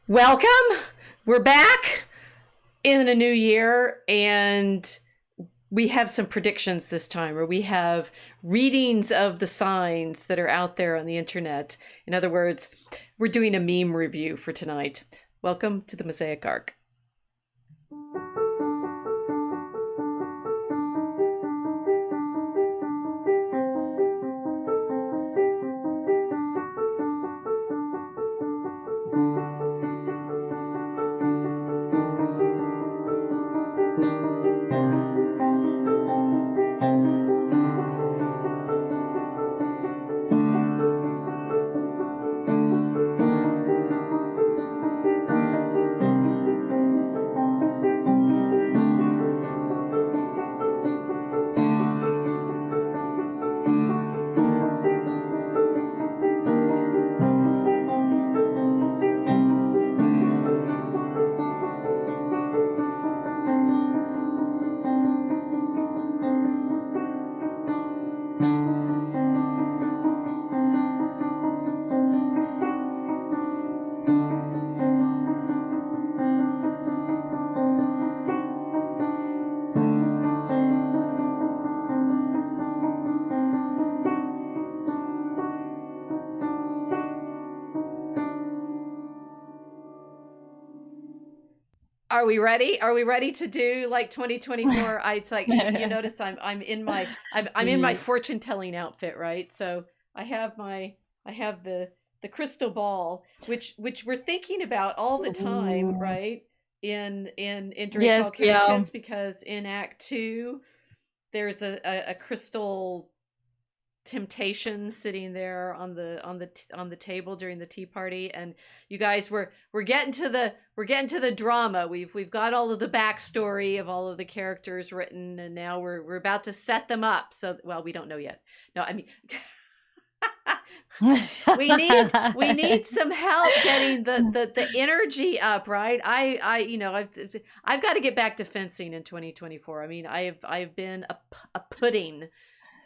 Welcome. We're back in a new year, and we have some predictions this time, or we have readings of the signs that are out there on the internet. In other words, we're doing a meme review for tonight. Welcome to the Mosaic Arc. Are we ready? Are we ready to do like 2024? It's like you notice I'm in my I'm in my Yeah. fortune telling outfit, right? So I have the crystal ball, which we're thinking about all the time, Ooh. right? In Drake Yes, we are. Alchemicus, because in Act 2 there's a crystal temptation sitting there on the table during the tea party, and you guys we're getting to the drama. We've got all of the backstory of all of the characters written, and now we're about to set them up. So, well, we don't know yet. No, I mean, we need some help getting the energy up, right? I've got to get back to fencing in 2024. I mean, I've been a pudding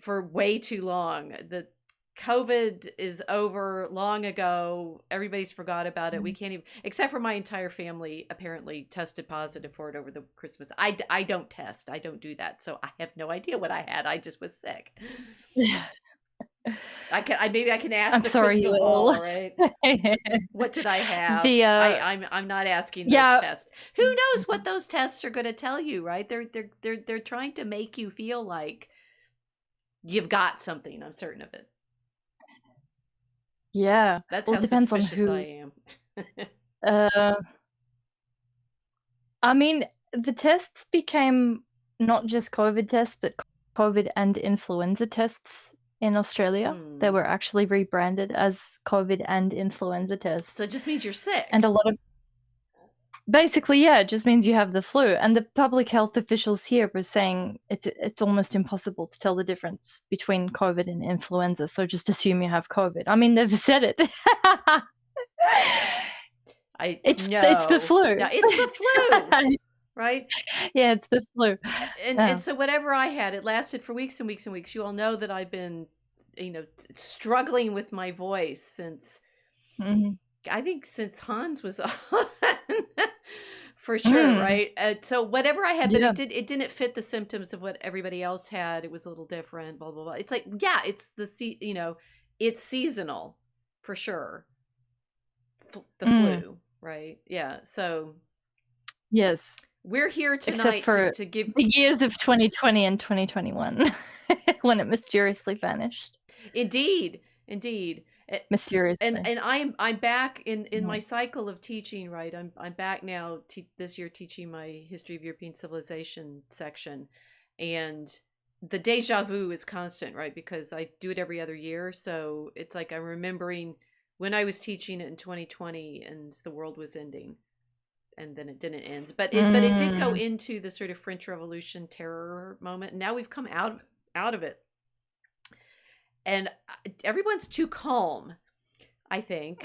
for way too long. The COVID is over long ago. Everybody's forgot about it. We can't even, except for my entire family apparently tested positive for it over the Christmas. I don't test. I don't do that. So I have no idea what I had. I just was sick. Maybe I can ask I'm the sorry, crystal you all. ball, right? What did I have? The I'm not asking those yeah, tests. Who knows what those tests are going to tell you, right? They're trying to make you feel like you've got something. I'm certain of it. yeah. That's Well, how it depends on suspicious I who. am. Uh, I mean, the tests became not just COVID tests, but COVID and influenza tests in Australia. They Hmm. were actually rebranded as COVID and influenza So tests, it just means you're and sick. a lot of basically, yeah, it just means you have the flu. And the public health officials here were saying it's almost impossible to tell the difference between COVID and influenza. So just assume you have COVID. I mean, they've said it. I It's the no. flu. No, it's the flu, right? Yeah, it's the flu. And Yeah. so whatever I had, it lasted for weeks and weeks and weeks. You all know that I've been, struggling with my voice since, Mhm. I think, since Hans was on. For sure, Mm. right? So whatever I had, but Yeah. it didn't fit the symptoms of what everybody else had. It was a little different, blah blah blah. It's like, yeah, it's seasonal for sure. The Mm. flu, right? Yeah. So Yes. we're here Except tonight for to give. the years of 2020 and 2021 when it mysteriously vanished. Indeed, indeed. And Mysteriously. I'm back in my Mm. cycle of teaching, right? I'm back now this year teaching my History of European Civilization section, and the deja vu is constant, right? Because I do it every other year, so it's like I'm remembering when I was teaching it in 2020 and the world was ending, and then it didn't end, but it did go Mm. into the sort of French Revolution terror moment. And now we've come out of it, and everyone's too calm, I think.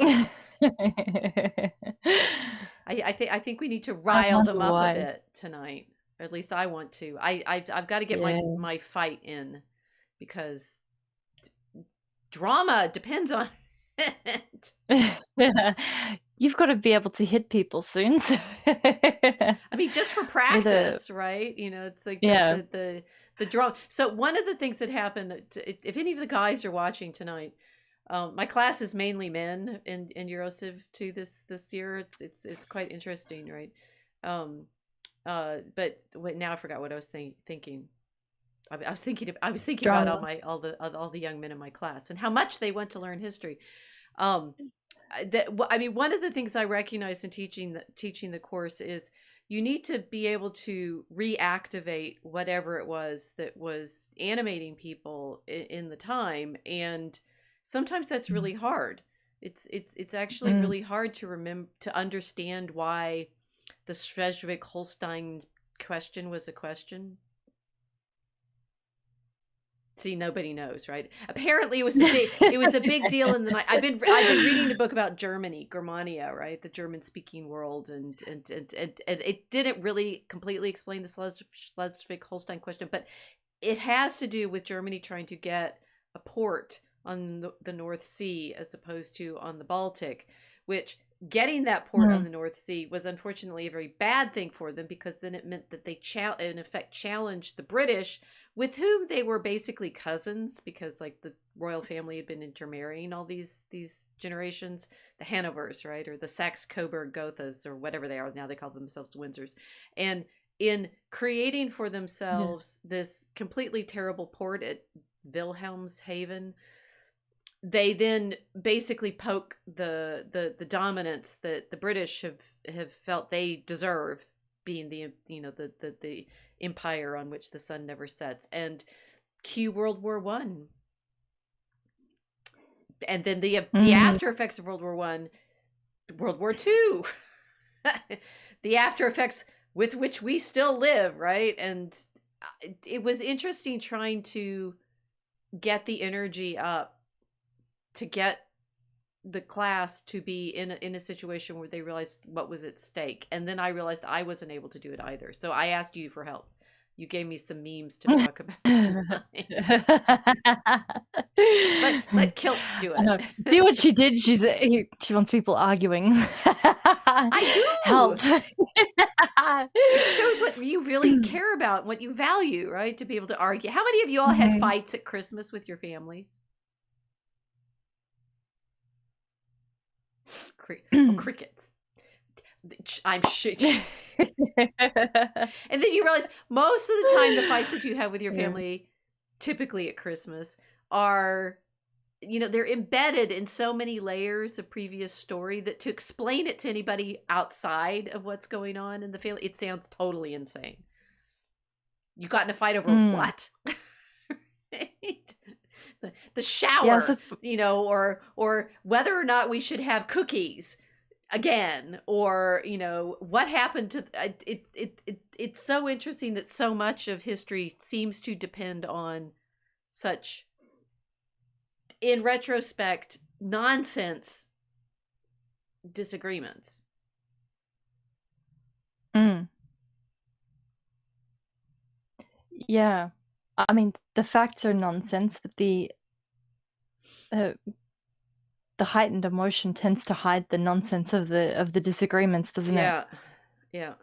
I think we need to I rile wonder them up a why. bit tonight. Or at least I want to. I've got to get my Yeah. my fight in, because drama depends on it. you've got to be able to hit people soon. So I mean, just for with a practice, right? You know, it's like yeah, the draw. So one of the things that happened, if any of the guys are watching tonight, my class is mainly men in Eurociv 2 this year. It's quite interesting, right? Um, but now I forgot what I was thinking. I was thinking about drama. all the young men in my class and how much they want to learn history. Um, I mean, one of the things I recognize in teaching the course is you need to be able to reactivate whatever it was that was animating people in the time, and sometimes that's really hard. It's actually Mm. really hard to remember, to understand why the Schleswig-Holstein question was a question. See, nobody knows, right? Apparently, it was a big deal in the night. I've been reading a book about Germany, Germania, right, the German-speaking world, and it didn't really completely explain the Schleswig-Holstein question, but it has to do with Germany trying to get a port on the North Sea as opposed to on the Baltic, which getting that port on Mm. the North Sea was unfortunately a very bad thing for them, because then it meant that they in effect challenged the British, with whom they were basically cousins, because like the royal family had been intermarrying all these generations, the Hanovers, right, or the Saxe-Coburg-Gothas, or whatever they are now, they call themselves Windsors. And in creating for Yes. themselves this completely terrible port at Wilhelmshaven, they then basically poke the dominance that the British have felt they deserve, being the, you know, the empire on which the sun never sets, and cue World War One, and then the Mm. after effects of World War One, World War Two, the after effects with which we still live, right? And it was interesting trying to get the energy up to get the class to be in a situation where they realized what was at stake. And then I realized I wasn't able to do it either. So I asked you for help. You gave me some memes to talk about tonight. Let Kilts do it. See what she did? She wants people arguing. I do. Help. It shows what you really care about, what you value, right? To be able to argue. How many of you all had Mhm. fights at Christmas with your families? Crickets. I'm sure. And then you realize most of the time the fights that you have with your Yeah. family, typically at Christmas, are, you know, they're embedded in so many layers of previous story that to explain it to anybody outside of what's going on in the family, it sounds totally insane. You got in a fight over Mm. what? Right? The shower, Yes, you know, or whether or not we should have cookies again, or, you know, what happened to it's so interesting that so much of history seems to depend on such, in retrospect, nonsense disagreements. Mm. Yeah. I mean, the facts are nonsense, but uh, the heightened emotion tends to hide the nonsense of the disagreements, doesn't it? Yeah.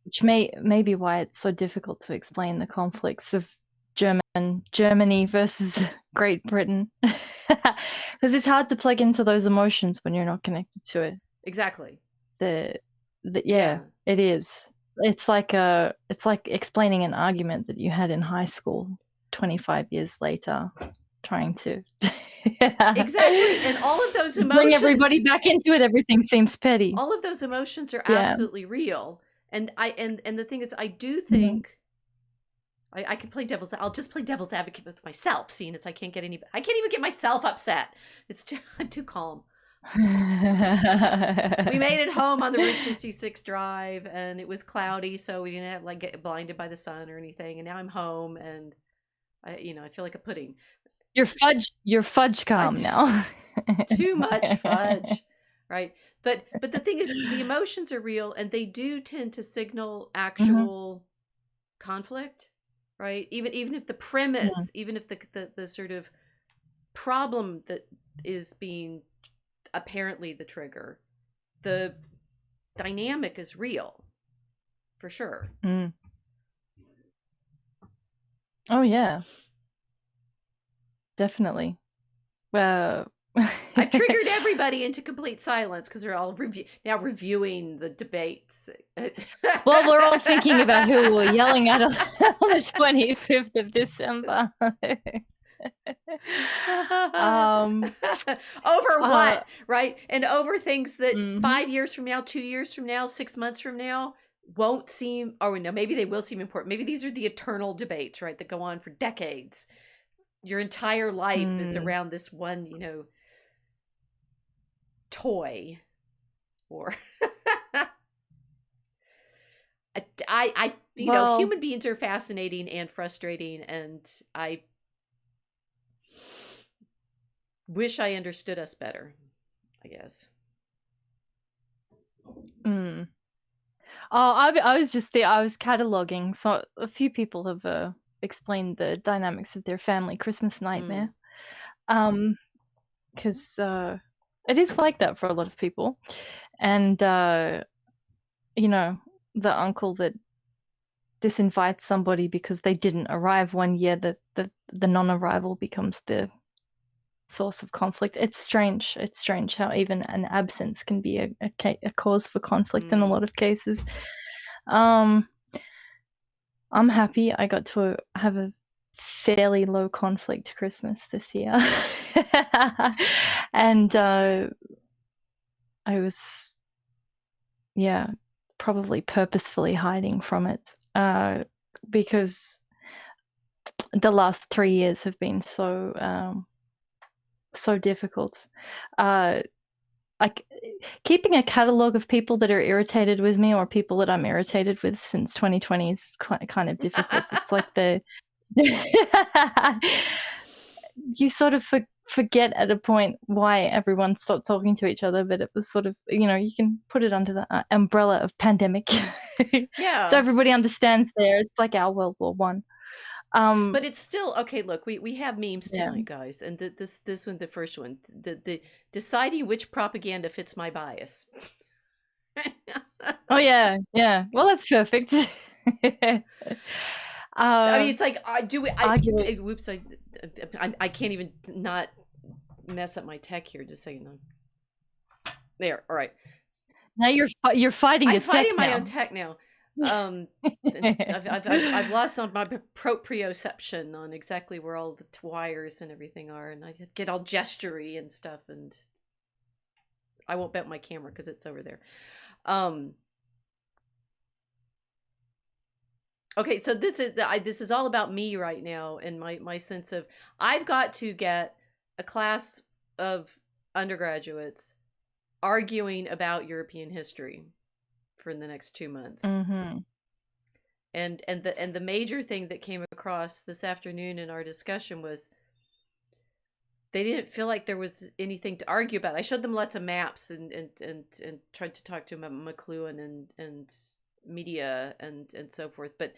Which may be why it's so difficult to explain the conflicts of Germany versus Great Britain, because it's hard to plug into those emotions when you're not connected to it. Exactly. The Yeah. yeah, it is. It's like explaining an argument that you had in high school 25 years later, trying to Exactly. And all of those bring everybody emotions, back into it. Everything seems petty. all of those emotions are Yeah. absolutely real. And the thing is, I do Mhm. think I can play I'll just play devil's advocate with myself, seeing as I can't even get myself upset. I'm too calm. We made it home on the Route 66 drive, and it was cloudy, so we didn't have like get blinded by the sun or anything. And now I'm home, and I feel like a pudding. You're fudge calm now. Too much fudge, right? But the thing is, the emotions are real, and they do tend to signal Mhm. actual conflict, right? Even if the Mm. premise, even if the sort of problem that is being apparently the trigger the dynamic is real, for sure. Mm. Oh yeah, definitely. Well, I've triggered everybody into complete silence because they're all now reviewing the debates. well, we're all thinking about who we're yelling at on the 25th of December. Over what, right? And over things that Mhm. 5 years from now, 2 years from now, 6 months from now won't seem, or no, maybe they will seem important. Maybe these are the eternal debates, right, that go on for decades. Your entire life is around this one, toy, or Well, human beings are fascinating and frustrating, and I wish I understood us better, I guess. mm. Oh, I was just there. I was cataloging. So a few people have explained the dynamics of their family Christmas nightmare. Because it is like that for a lot of people, and you know, the uncle that disinvites somebody because they didn't arrive one year, the non-arrival becomes the source of conflict. It's strange. It's strange how even an absence can be a cause for conflict in a lot of cases. I'm happy I got to have a fairly low conflict Christmas this year. And I was, yeah, probably purposefully hiding from it because the last 3 years have been so difficult. Like keeping a catalog of people that are irritated with me or people that I'm irritated with since 2020 is kind of difficult. It's like you sort of forget at a point why everyone stopped talking to each other, but it was sort of, you can put it under the umbrella of pandemic. Yeah. So everybody understands there. It's like our World War One. But it's still okay. Look, we have memes Yeah. tonight, guys, and this one, the first one, the deciding which propaganda fits my bias. Oh yeah, yeah. Well, that's perfect. I mean, it's like, Arguing. whoops, I can't even not mess up my tech here. Just saying, there. All right. Now you're fighting your tech fighting my now. own tech now. I've lost on my proprioception on exactly where all the wires and everything are, and I get all gestury and stuff, and I won't bet my camera because it's over there. Okay, so this is all about me right now, and my sense of I've got to get a class of undergraduates arguing about European history for the next 2 months. Mm-hmm. And the major thing that came across this afternoon in our discussion was they didn't feel like there was anything to argue about. I showed them lots of maps and tried to talk to them about McLuhan and media and so forth. But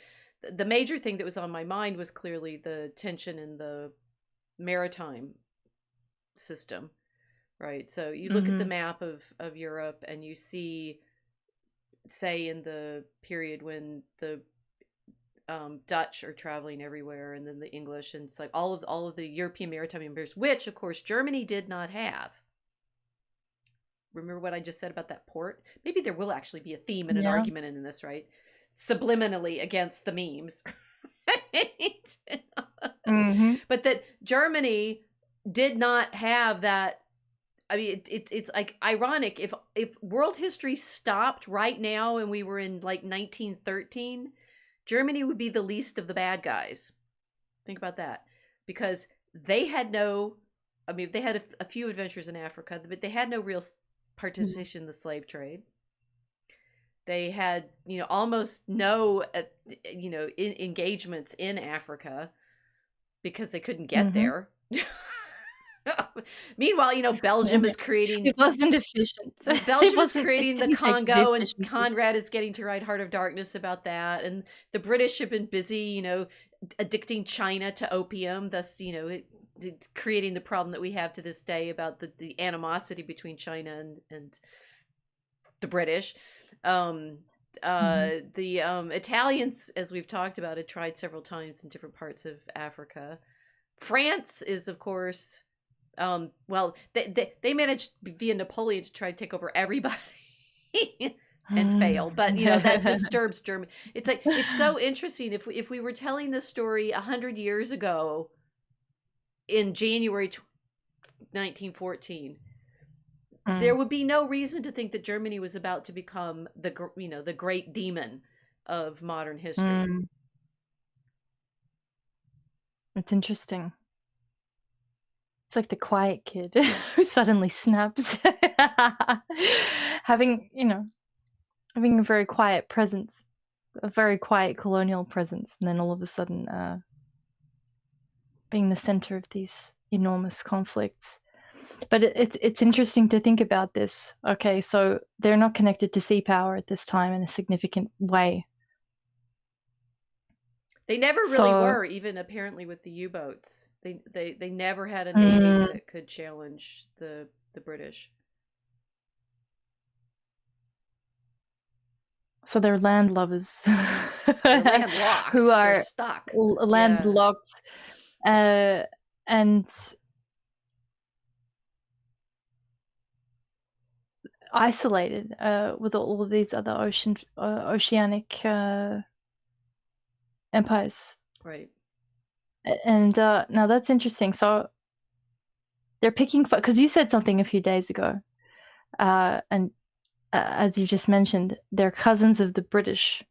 the major thing that was on my mind was clearly the tension in the maritime system, right? So you look at the map of Europe and you see, say, in the period when the Dutch are traveling everywhere, and then the English, and it's like all of the European maritime empires, which of course Germany did not have. Remember what I just said about that port? Maybe there will actually be a theme and an argument in this, right? Subliminally against the memes. But that Germany did not have that. I mean, it's like ironic if world history stopped right now and we were in like 1913. Germany would be the least of the bad guys. Think about that. Because they had they had a few adventures in Africa, but they had no real participation in the slave trade. They had, almost no, engagements in Africa because they couldn't get there. Meanwhile, Belgium is creating. It wasn't efficient. Belgium is creating the Congo, and Conrad is getting to write Heart of Darkness about that. And the British have been busy, addicting China to opium, thus, creating the problem that we have to this day about the animosity between China and the British. Um, the Italians, as we've talked about, had tried several times in different parts of Africa. France is, of course, well, they managed via Napoleon to try to take over everybody and fail. But that disturbs Germany. It's like, it's so interesting. If we were telling this story 100 years ago in January 1914, there would be no reason to think that Germany was about to become the great demon of modern history. It's interesting. It's like the quiet kid who suddenly snaps. having a very quiet presence, a very quiet colonial presence, and then all of a sudden being the center of these enormous conflicts. But it's interesting to think about this. Okay, so they're not connected to sea power at this time in a significant way. They never really were, even apparently with the U-boats. They never had a navy that could challenge the British. So they're landlubbers. They're landlocked. Who are they're stuck. Landlocked, and isolated with all of these other oceanic empires. Right. And now that's interesting. So they're picking, because you said something a few days ago, and as you just mentioned, they're cousins of the British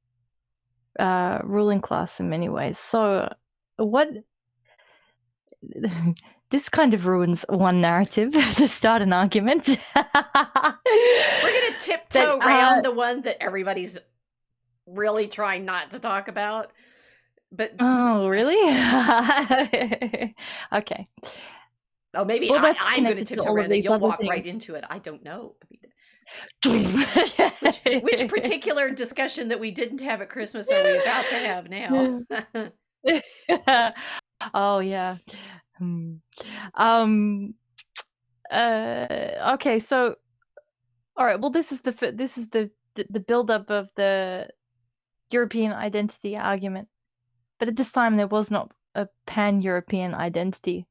ruling class in many ways. So what this kind of ruins one narrative to start an argument. We're gonna tiptoe around the one that everybody's really trying not to talk about. But oh, really? Okay. Oh, maybe I'm going to tiptoe around it. You'll walk right into it. I don't know. Which particular discussion that we didn't have at Christmas are we about to have now? Oh yeah. Okay, so all right, well this is the build-up of the European identity argument. But at this time there was not a pan-European identity.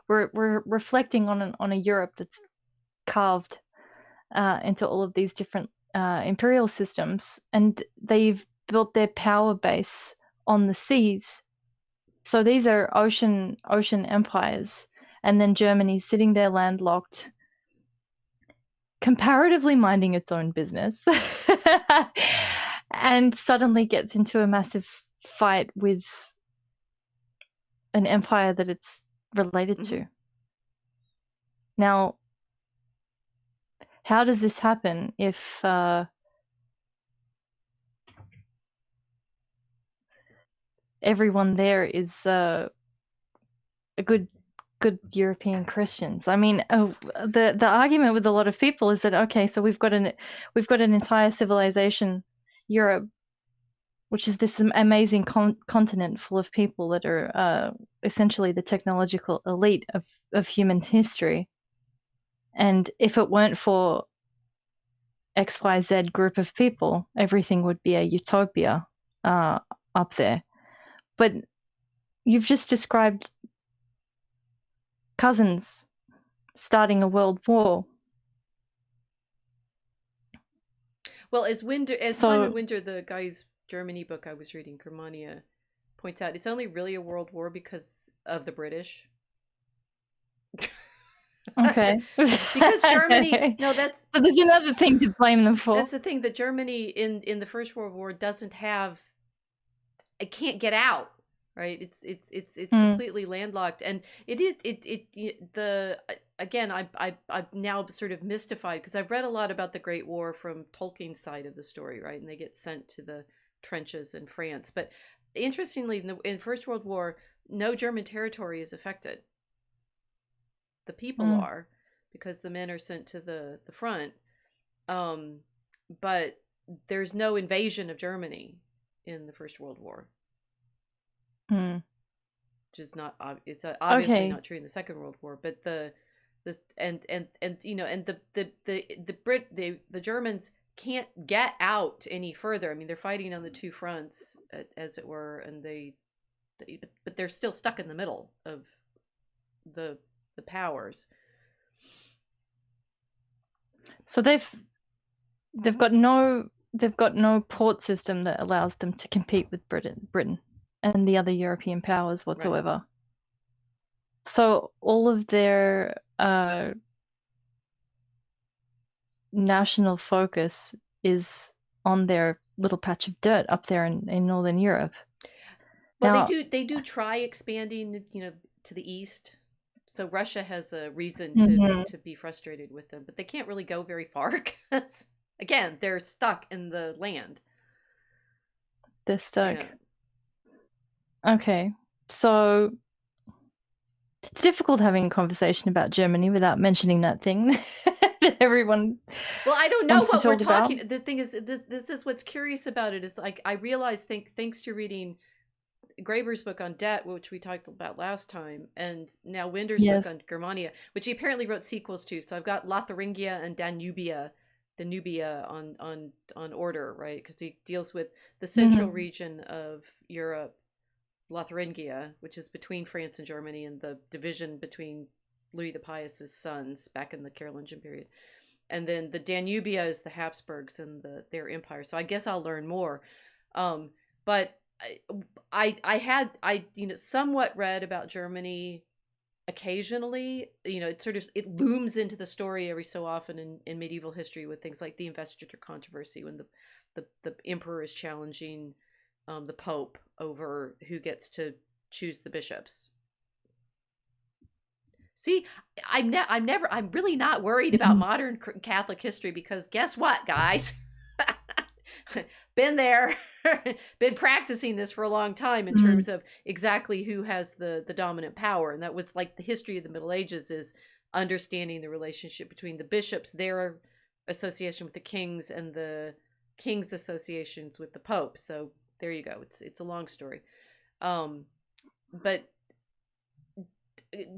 We're reflecting on a Europe that's carved into all of these different imperial systems, and they've built their power base on the seas. So these are ocean empires, and then Germany's sitting there landlocked, comparatively minding its own business, and suddenly gets into a massive fight with an empire that it's related to. Now, how does this happen if everyone there is a good European Christians? I mean, the argument with a lot of people is that okay, so we've got an entire civilization, Europe, which is this amazing continent full of people that are essentially the technological elite of human history. And if it weren't for XYZ group of people, everything would be a utopia up there. But you've just described cousins starting a world war. Well, as Simon Winter, the guy's Germany book I was reading, Germania, points out, it's only really a world war because of the British. Okay. Because Germany, no, that's... So there's another thing to blame them for. That's the thing, that Germany in the First World War doesn't have... It can't get out, right? It's completely landlocked. And again, I'm now sort of mystified, because I've read a lot about the Great War from Tolkien's side of the story, right? And they get sent to the trenches in France. But interestingly, in First World War, no German territory is affected. The people are, because the men are sent to the front. But there's no invasion of Germany in the First World War. Which is not, it's obviously not true in the Second World War. But the Germans can't get out any further. I mean, they're fighting on the two fronts, as it were, and but they're still stuck in the middle of the powers. So they've got no port system that allows them to compete with Britain and the other European powers whatsoever. Right. So all of their national focus is on their little patch of dirt up there in Northern Europe. Well, now, they do try expanding, to the east. So Russia has a reason to be frustrated with them, but they can't really go very far because, again, they're stuck in the land. They're stuck. Yeah. Okay, so it's difficult having a conversation about Germany without mentioning that thing that everyone. Well, I don't know what we're talking about. The thing is, this is what's curious about it is, like, I realize, thanks to reading Graeber's book on debt, which we talked about last time, and now Winder's book on Germania, which he apparently wrote sequels to. So I've got Lotharingia and Danubia on order, right? Because he deals with the central region of Europe, Lotharingia, which is between France and Germany, and the division between Louis the Pious's sons back in the Carolingian period. And then the Danubia is the Habsburgs and their empire. So I guess I'll learn more. But I somewhat read about Germany occasionally. It looms into the story every so often in medieval history with things like the investiture controversy, when the emperor is challenging the Pope over who gets to choose the bishops. See, I'm really not worried about modern Catholic history, because guess what, guys? Been there, been practicing this for a long time in terms of exactly who has the dominant power. And that was like the history of the Middle Ages, is understanding the relationship between the bishops, their association with the kings, and the kings' associations with the Pope. So there you go. It's a long story. But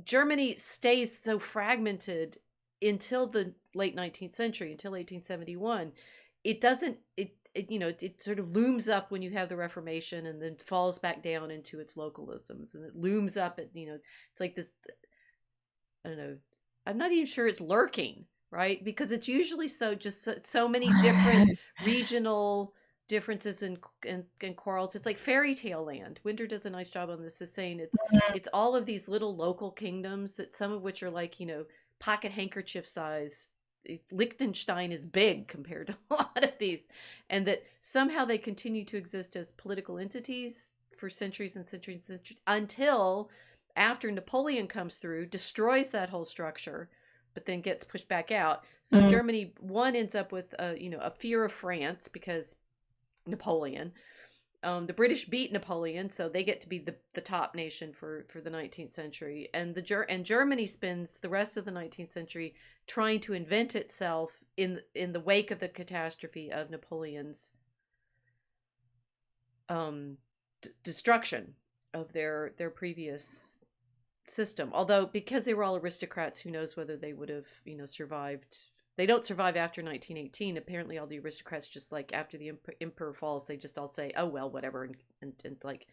Germany stays so fragmented until the late 19th century, until 1871. It doesn't, it sort of looms up when you have the Reformation, and then falls back down into its localisms, and it looms up at, it's like this, I don't know, I'm not even sure it's lurking, right? Because it's usually so many different regional differences and quarrels. It's like fairy tale land. Winter does a nice job on this, is saying it's all of these little local kingdoms, that some of which are like, pocket handkerchief size. Liechtenstein is big compared to a lot of these, and that somehow they continue to exist as political entities for centuries and centuries and centuries, until after Napoleon comes through, destroys that whole structure, but then gets pushed back out. So Germany, ends up with a fear of France because Napoleon. The British beat Napoleon, so they get to be the top nation for the 19th century. And Germany spends the rest of the 19th century trying to invent itself in the wake of the catastrophe of Napoleon's destruction of their previous system. Although, because they were all aristocrats, who knows whether they would have survived. They don't survive after 1918. Apparently all the aristocrats, just like after the emperor falls, they just all say, oh well, whatever, and like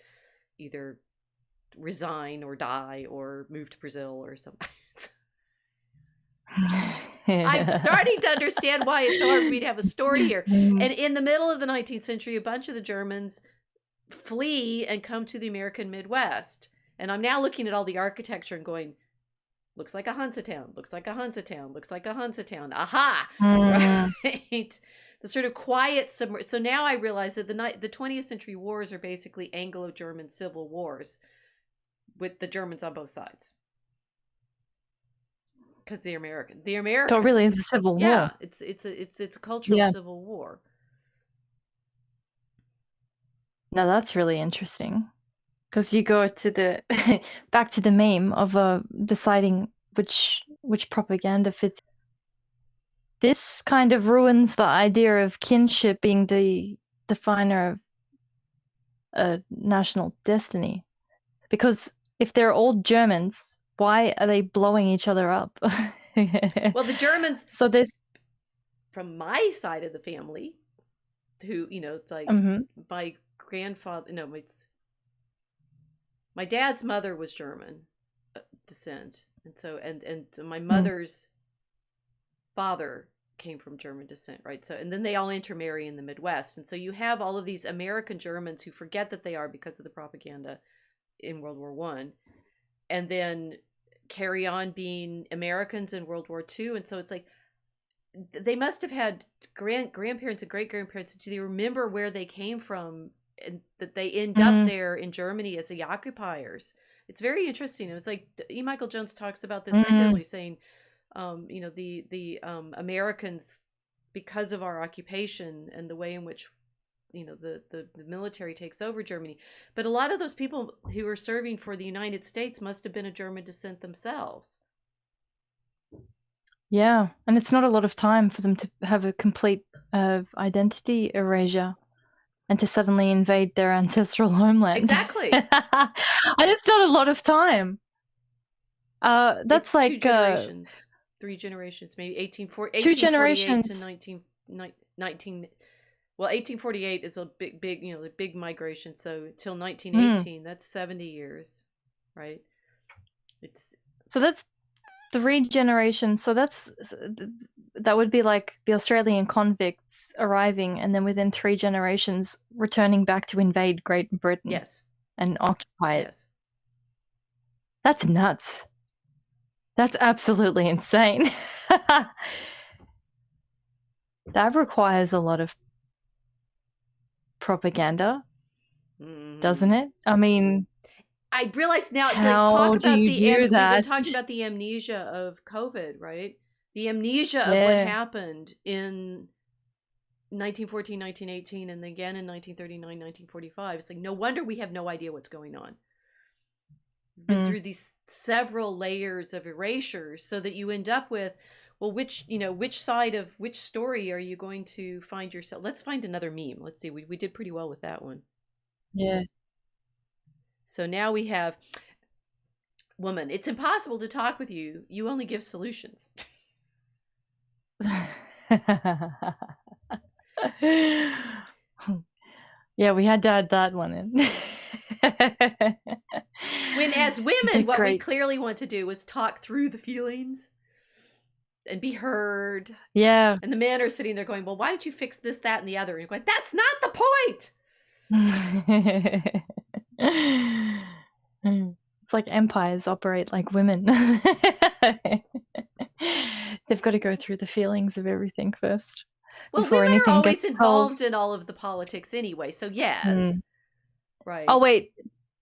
either resign or die or move to Brazil or something. I'm starting to understand why it's so hard for me to have a story here. And in the middle of the 19th century, a bunch of the Germans flee and come to the American Midwest. And I'm now looking at all the architecture and going, looks like a Hansa town, looks like a Hansa town, looks like a Hansa town. Aha! Right? The sort of quiet so now I realize that the 20th century wars are basically Anglo-German civil wars with the Germans on both sides. Because the Americans. So it really is a civil war. Yeah, it's a cultural civil war. Now that's really interesting. Because you go to back to the meme of deciding which propaganda fits. This kind of ruins the idea of kinship being the definer of a national destiny. Because if they're all Germans, why are they blowing each other up? Well, the Germans. So this. from my side of the family, who, you know, it's like Mm-hmm. my grandfather, no, it's my dad's mother was German descent. And so, and my mother's father came from German descent, right? So, and then they all intermarry in the Midwest. And so you have all of these American Germans who forget that they are because of the propaganda in World War One, and then carry on being Americans in World War Two. And so it's like, they must have had grandparents and great grandparents. Do they remember where they came from, and that they end up there in Germany as the occupiers? It's very interesting. It was like E. Michael Jones talks about this regularly, saying, you know, the Americans, because of our occupation and the way in which, you know, the military takes over Germany. But a lot of those people who were serving for the United States must have been of German descent themselves. Yeah, and it's not a lot of time for them to have a complete identity erasure and to suddenly invade their ancestral homeland. Exactly. And it's not a lot of time. That's it's like 2 generations, 3 generations, maybe 1848 2 generations. to 19, well, 1848 is a big, you know, the big migration. So till 1918, that's 70 years, right? So that's 3 generations. So that would be like the Australian convicts arriving and then within 3 generations returning back to invade Great Britain. Yes. And occupy it. Yes. That's nuts. That's absolutely insane. That requires a lot of propaganda, doesn't it? I mean, I realize now, how do you do that? We've been talking about the amnesia of COVID, right? The amnesia of what happened in 1914, 1918, and again in 1939, 1945. It's like, no wonder we have no idea what's going on. We've been through these several layers of erasures, so that you end up with, well, which side of which story are you going to find yourself? Let's find another meme. Let's see. We did pretty well with that one. Yeah. So now we have, woman, it's impossible to talk with you. You only give solutions. Yeah, we had to add that one in. When, as women, what we clearly want to do is talk through the feelings and be heard. Yeah. And the men are sitting there going, well, why don't you fix this, that, and the other? And you're going, that's not the point. It's like empires operate like women. They've got to go through the feelings of everything first. Well, women are always involved in all of the politics anyway, so yes. Right. Oh, wait.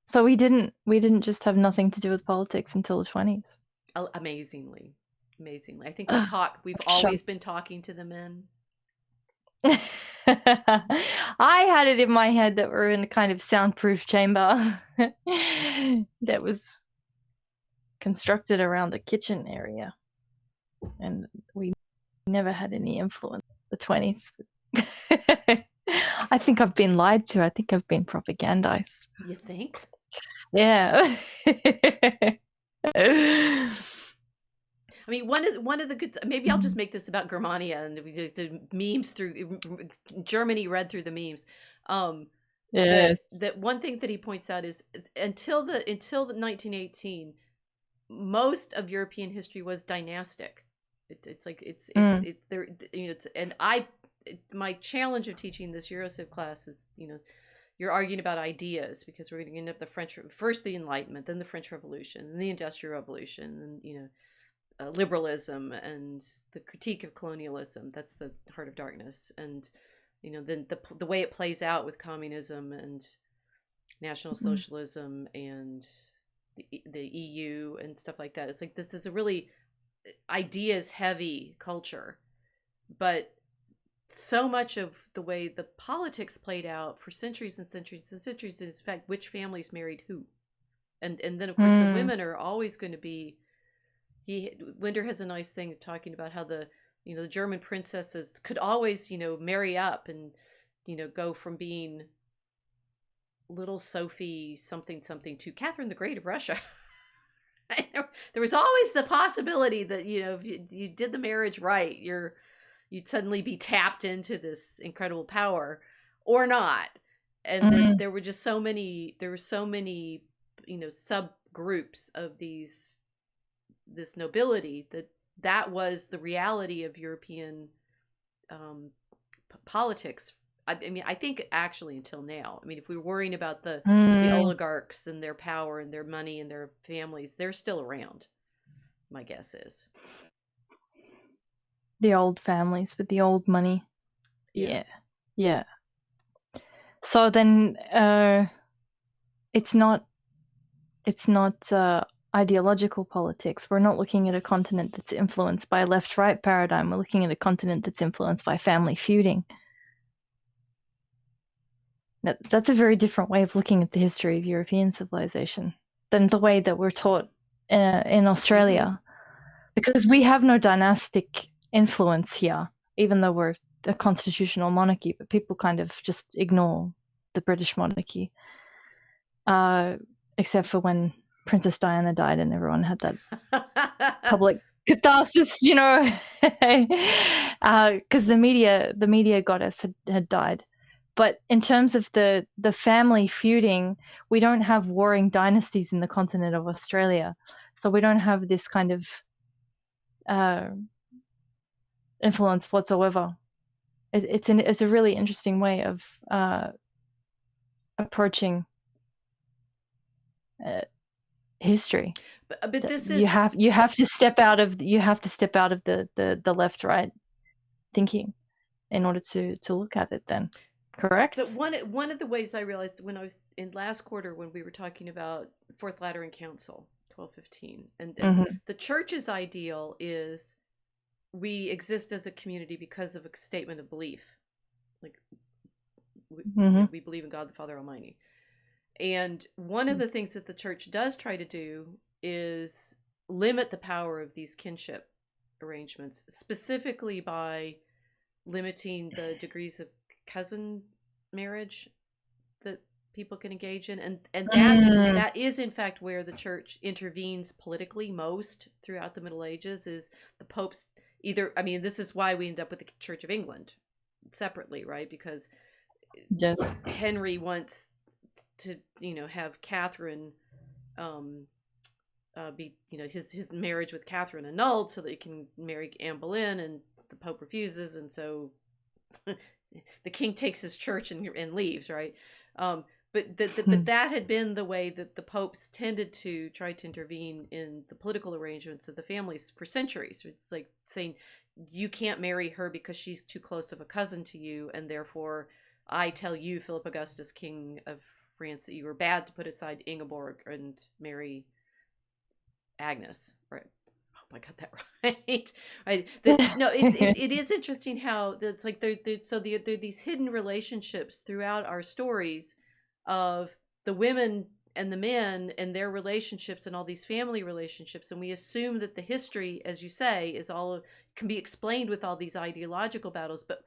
So we didn't just have nothing to do with politics until the 20s. Oh, amazingly. I think we've always been talking to the men. I had it in my head that we're in a kind of soundproof chamber that was constructed around the kitchen area, and we never had any influence in the 20s. I think I've been lied to. I think I've been propagandized. You think? Yeah. I mean, one of the good, maybe I'll just make this about Germania and the memes through Germany read through the memes. Yes. That one thing that he points out is until the 1918, most of European history was dynastic. It's like it's there, you know, my challenge of teaching this Eurociv class is, you know, you're arguing about ideas, because we're going to end up first the Enlightenment, then the French Revolution, then the Industrial Revolution, and, you know, liberalism and the critique of colonialism. That's the heart of darkness. And, you know, then the way it plays out with communism and National Socialism and the EU and stuff like that. It's like, this is a really ideas heavy culture, but so much of the way the politics played out for centuries and centuries and centuries is, in fact, which families married who. And then, of course, the women are always going to be, Winder has a nice thing of talking about how the German princesses could always, you know, marry up and, you know, go from being little Sophie something to Catherine the Great of Russia. There was always the possibility that, you know, if you did the marriage right, you're you'd suddenly be tapped into this incredible power or not. And that Mm. there were just so many, subgroups of this nobility, that was the reality of European um, politics. I mean, I think actually until now. I mean, if we were worrying about the Mm. oligarchs and their power and their money and their families, they're still around. My guess is, The old families with the old money. yeah. Yeah. Yeah. So then it's not ideological politics. We're not looking at a continent that's influenced by a left-right paradigm. We're looking at a continent that's influenced by family feuding. That's a very different way of looking at the history of European civilization than the way that we're taught in Australia, because we have no dynastic influence here, even though we're a constitutional monarchy, but people kind of just ignore the British monarchy, except for when Princess Diana died and everyone had that public catharsis, because the media goddess had died. But in terms of the family feuding, we don't have warring dynasties in the continent of Australia, so we don't have this kind of influence whatsoever. It's a really interesting way of approaching history. But this you is have to step out of the left right thinking in order to look at it. Then, correct? so one of the ways I realized when I was in last quarter when we were talking about Fourth Lateran Council 1215, and the church's ideal is we exist as a community because of a statement of belief, like we believe in God the Father Almighty. And one of the things that the church does try to do is limit the power of these kinship arrangements, specifically by limiting the degrees of cousin marriage that people can engage in. And that is in fact where the church intervenes politically most throughout the Middle Ages, is the popes this is why we end up with the Church of England separately, right? Because Yes. Henry wants to have Catherine be his marriage with Catherine annulled so that he can marry Anne Boleyn, and the Pope refuses, and so the king takes his church and leaves, right? But that had been the way that the popes tended to try to intervene in the political arrangements of the families for centuries. It's like saying you can't marry her because she's too close of a cousin to you, and therefore I tell you, Philip Augustus, King of France, that you were bad to put aside Ingeborg and marry Agnes. Right? I hope I got that right. Right. No, it is interesting how it's like there are these hidden relationships throughout our stories of the women and the men and their relationships and all these family relationships, and we assume that the history, as you say, can be explained with all these ideological battles, but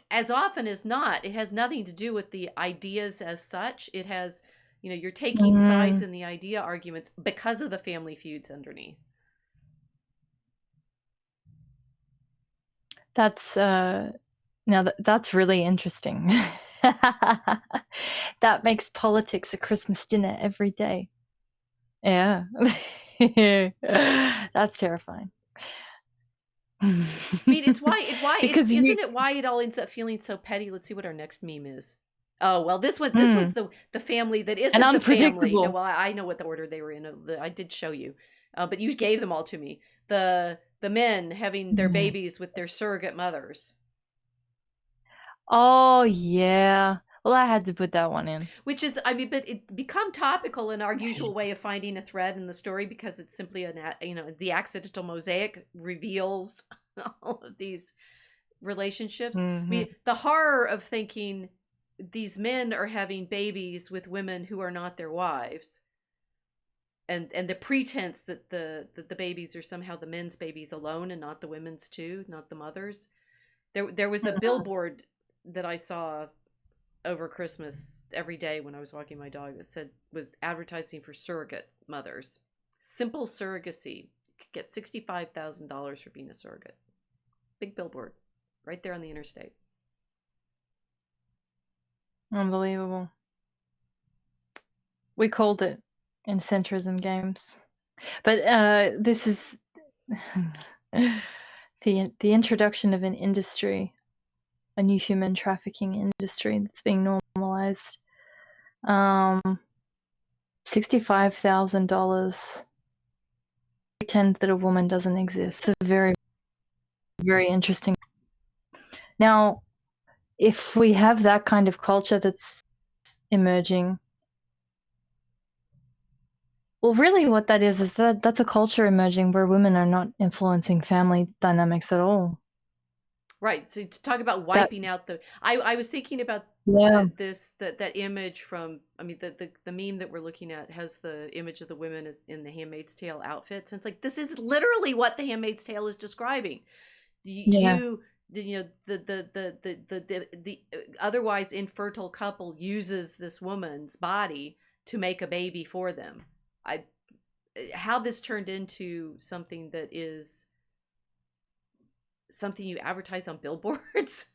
as often as not, it has nothing to do with the ideas as such. It has, you're taking sides in the idea arguments because of the family feuds underneath. That's that's really interesting. That makes politics a Christmas dinner every day. Yeah. That's terrifying. I mean, it's because isn't it why it all ends up feeling so petty? Let's see what our next meme is. Oh, well, this one's the family that isn't and the family. unpredictable. No, well, I know what the order they were in. I did show you, but you gave them all to me. The men having their babies with their surrogate mothers. Oh yeah. Well, I had to put that one in. Which is, I mean, but it become topical in our usual way of finding a thread in the story, because it's simply the accidental mosaic reveals all of these relationships. I mean, the horror of thinking these men are having babies with women who are not their wives, and the pretense that the babies are somehow the men's babies alone and not the women's too, not the mothers. There was a billboard that I saw over Christmas every day when I was walking my dog that was advertising for surrogate mothers. Simple surrogacy. You could get $65,000 for being a surrogate. Big billboard. right there on the interstate. Unbelievable. We called it in centrism games. But this is the introduction of an industry, a new human trafficking industry that's being normalized. $65,000 pretend that a woman doesn't exist. So very, very interesting. Now, if we have that kind of culture that's emerging, well, really what that is that that's a culture emerging where women are not influencing family dynamics at all. Right. So to talk about wiping out the, I was thinking about Yeah. that image from, I mean, the meme that we're looking at has the image of the women as in the Handmaid's Tale outfits. And it's like, this is literally what the Handmaid's Tale is describing. Yeah. You know, the otherwise infertile couple uses this woman's body to make a baby for them. How this turned into something that is something you advertise on billboards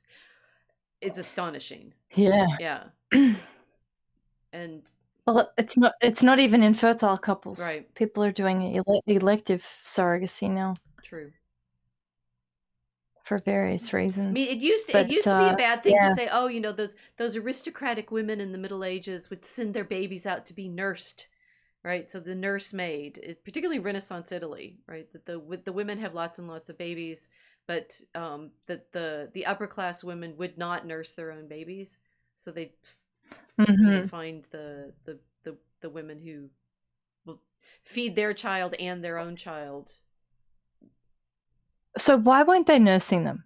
is astonishing. Yeah. Yeah. And well, it's not even infertile couples. Right. People are doing elective surrogacy now. True. For various reasons. I mean, it used to be a bad thing to say, oh, you know, those aristocratic women in the Middle Ages would send their babies out to be nursed, right? So the nursemaid, particularly Renaissance Italy, right? That the women have lots and lots of babies, but that the upper class women would not nurse their own babies, so they find the women who will feed their child and their own child. So why weren't they nursing them?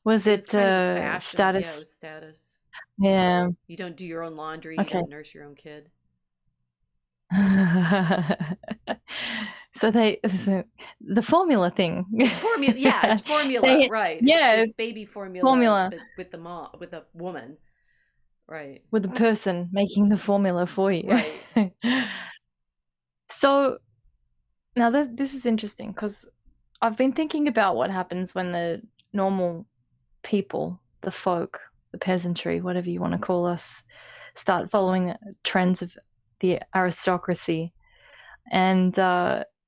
Was it kind of a fashion. status? Yeah, it was status. Yeah. You don't do your own laundry. Okay. You don't nurse your own kid. So the formula thing. It's formula. Yeah, it's formula. Right. Yeah, it's baby formula. But with the mom, with a woman. Right. With the person making the formula for you. Right. So now this is interesting because I've been thinking about what happens when the normal people, the folk, the peasantry, whatever you want to call us, start following the trends of the aristocracy. And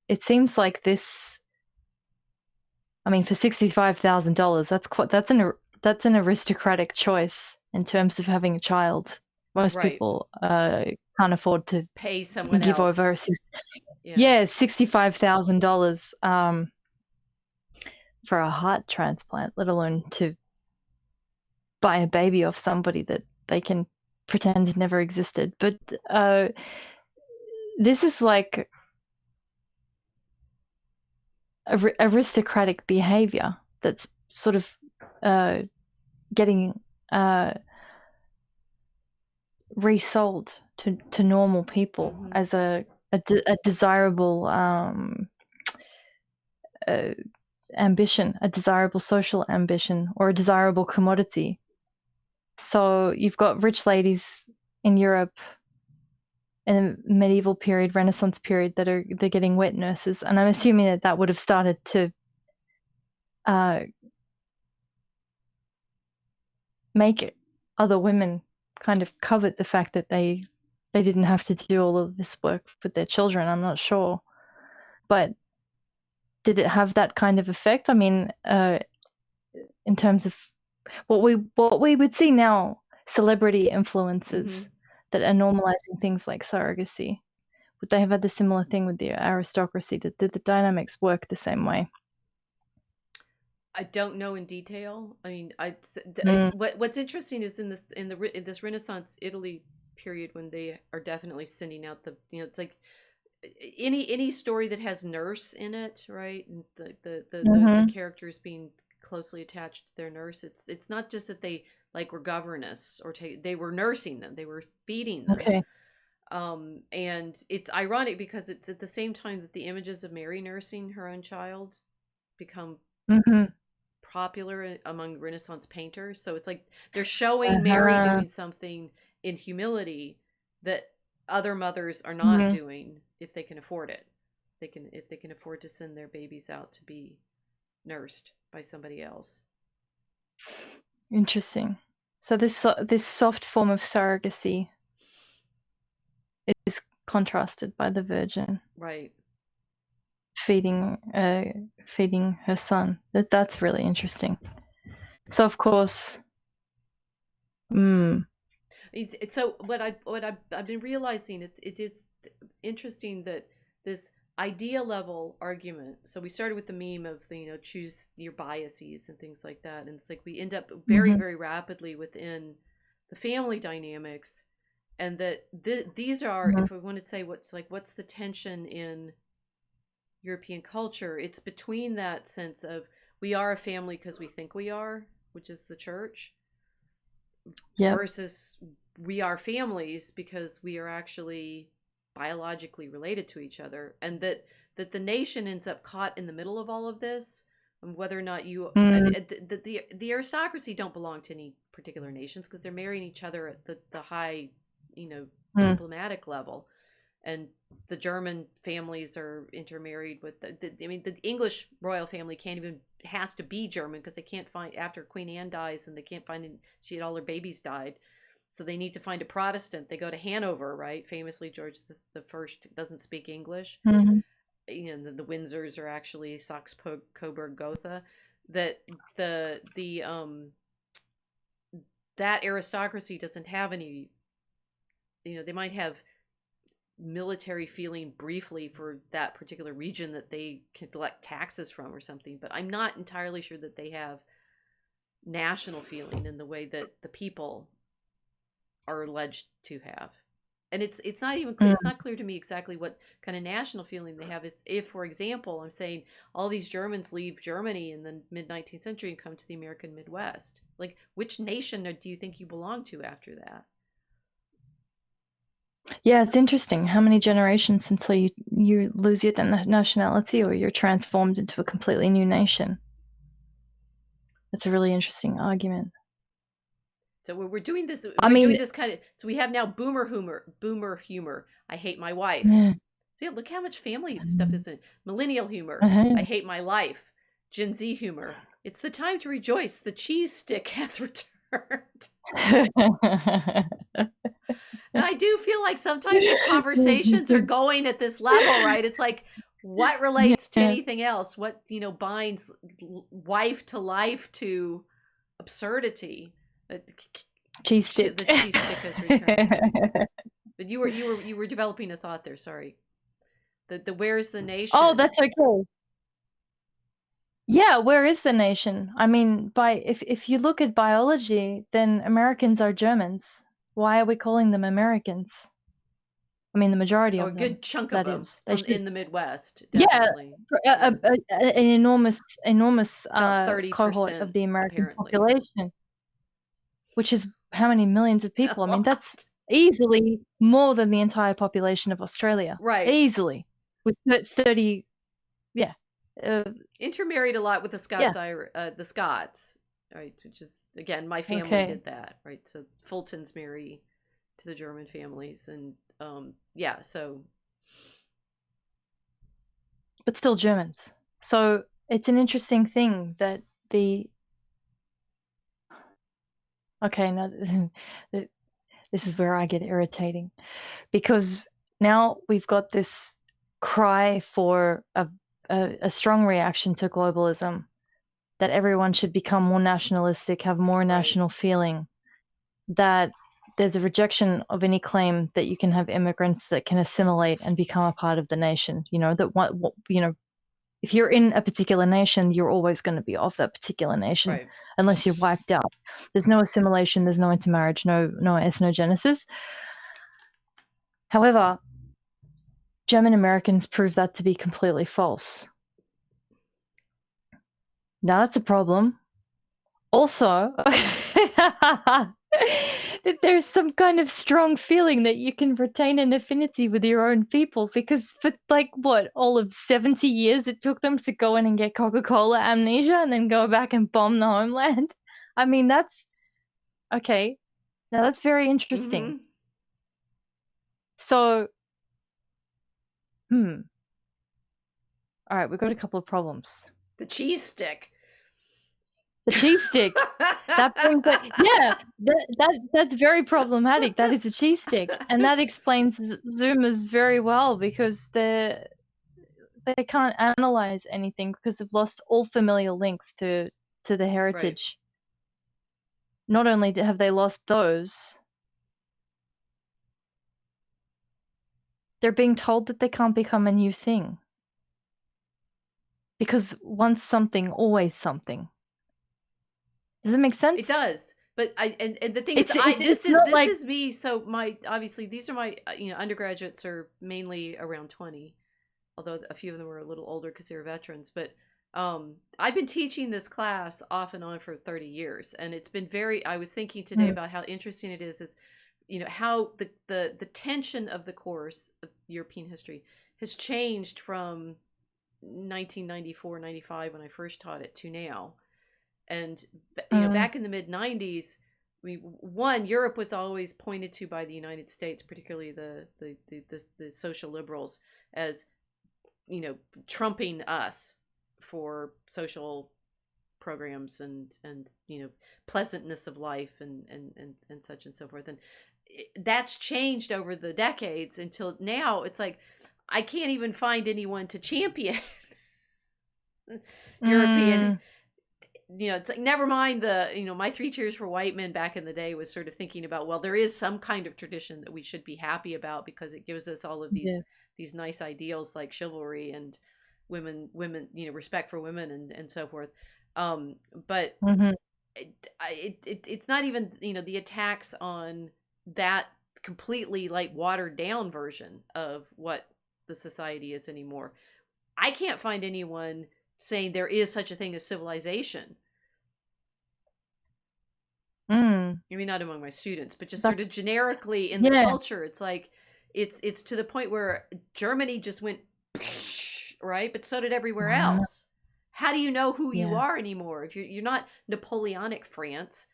it seems like this, I mean, for $65,000, that's an aristocratic choice in terms of having a child. Most people can't afford to pay someone give else. over $65,000 for a heart transplant, let alone to buy a baby off somebody that they can pretend never existed. But this is like aristocratic behavior that's sort of getting resold to normal people as a desirable ambition, a desirable social ambition, or a desirable commodity. So you've got rich ladies in Europe in the medieval period, Renaissance period, they're getting wet nurses, and I'm assuming that would have started to make other women kind of covet the fact that they didn't have to do all of this work with their children. I'm not sure, but did it have that kind of effect? I mean, in terms of what we would see now, celebrity influencers that are normalizing things like surrogacy, would they have had the similar thing with the aristocracy? Did the dynamics work the same way? I don't know in detail. I mean, what's interesting is in this Renaissance Italy period when they are definitely sending out it's like any story that has nurse in it, right? And the characters being closely attached to their nurse. It's not just that they like were governess or they were nursing them, they were feeding them. Okay. And it's ironic because it's at the same time that the images of Mary nursing her own child become popular among Renaissance painters. So it's like they're showing Mary doing something in humility that other mothers are not doing if they can afford it. If they can afford to send their babies out to be nursed by somebody else. Interesting. So this soft form of surrogacy is contrasted by the virgin Right. feeding her son. That's really interesting. So of course, So I've been realizing, it is interesting that this idea level argument. So we started with the meme of the, choose your biases and things like that, and it's like we end up very, mhm, very rapidly within the family dynamics, and that these are, mhm, if we want to say what's the tension in European culture, it's between that sense of we are a family because we think we are, which is the church, yep, versus we are families because we are actually biologically related to each other, and that the nation ends up caught in the middle of all of this, and whether or not you, I mm, mean, the aristocracy don't belong to any particular nations because they're marrying each other at the high, you know mm, diplomatic level, and the German families are intermarried with I mean, the English royal family can't even, has to be German because they can't find, after Queen Anne dies and they can't find, she had all her babies died, so they need to find a Protestant. They go to Hanover, right? Famously, George the First doesn't speak English. mhm, The Windsors are actually Saxe Coburg Gotha. That the that aristocracy doesn't have any. They might have military feeling briefly for that particular region that they can collect taxes from or something, but I'm not entirely sure that they have national feeling in the way that the people are alleged to have. And it's not even clear, it's mm. not clear to me exactly what kind of national feeling they have. Is if, for example, I'm saying all these Germans leave Germany in the mid 19th century and come to the American Midwest, like which nation do you think you belong to after that? Yeah, it's interesting how many generations until you lose your nationality or you're transformed into a completely new nation. That's a really interesting argument. So we're doing this. I We're doing mean, this kind of. So we have now boomer humor. Boomer humor. I hate my wife. yeah, See, look how much family stuff is in millennial humor. I uh-huh. hate my life. Gen Z humor. It's the time to rejoice. The cheese stick hath returned. And I do feel like sometimes the conversations are going at this level, right? It's like, what relates to Yeah, anything else? What, binds wife to life to absurdity? The cheese stick. the cheese stick has returned. Yeah. But you were developing a thought there. Sorry. The where is the Oh, nation? that's okay. Yeah, where is the nation? I mean, if you look at biology, then Americans are Germans. Why are we calling them Americans? I mean, the majority Oh, a of them, good chunk of that them is. They from should, in the Midwest, yeah, definitely. a, Yeah, an enormous about cohort 30% of the American apparently. population, which is how many millions of A people? I mean, that's lot, easily more than the entire population of Australia. right? Easily. With 30, yeah. Uh, Intermarried a lot with yeah. the Scots, right? Which is, again, my family Okay. did that, right? So Fultons marry to the German families, and yeah, so But still Germans. So it's an interesting thing that the okay, now this is where I get irritating because now we've got this cry for a strong reaction to globalism that everyone should become more nationalistic, have more right, national feeling, that there's a rejection of any claim that you can have immigrants that can assimilate and become a part of the nation. That what if you're in a particular nation, you're always going to be of that particular nation right. unless you're wiped out. There's no assimilation, there's no intermarriage, no ethnogenesis. However, German Americans prove that to be completely false. Now that's a problem. Also, that there's some kind of strong feeling that you can retain an affinity with your own people because for like what, all of 70 years it took them to go in and get Coca-Cola amnesia and then go back and bomb the homeland. I mean, that's okay. Now that's very interesting. Mm-hmm. So, all right, we've got a couple of problems. The cheese stick. The cheese stick. That brings it. Yeah, that's very problematic. That is a cheese stick, and that explains Zoomers very well because they can't analyze anything because they've lost all familial links to the Right. heritage. Not only have they lost those, they're being told that they can't become a new thing. Because once something, always something. Does it make sense? It does. But and the thing is, It's this not like is me. So obviously these are my undergraduates are mainly around 20, although a few of them are a little older because they're veterans. But I've been teaching this class off and on for 30 years, and it's been very. I was thinking today about how interesting it is how the tension of the course of European history has changed from 1994, 95 when I first taught it to now. And back in the mid 90s, Europe was always pointed to by the United States, particularly the social liberals, as trumping us for social programs and pleasantness of life and such and so forth. And that's changed over the decades until now. It's like I can't even find anyone to champion European. It's like, never mind my 3 cheers for white men back in the day was sort of thinking about, well, there is some kind of tradition that we should be happy about because it gives us all of these nice ideals like chivalry and women, respect for women and so forth. But it's not even, the attacks on that completely like watered down version of what the society is anymore. I can't find anyone saying there is such a thing as civilization. I mean, not among my students, but just sort of generically in the culture. It's like it's to the point where Germany just went right, but so did everywhere else. How do you know who you are anymore if you're not Napoleonic France,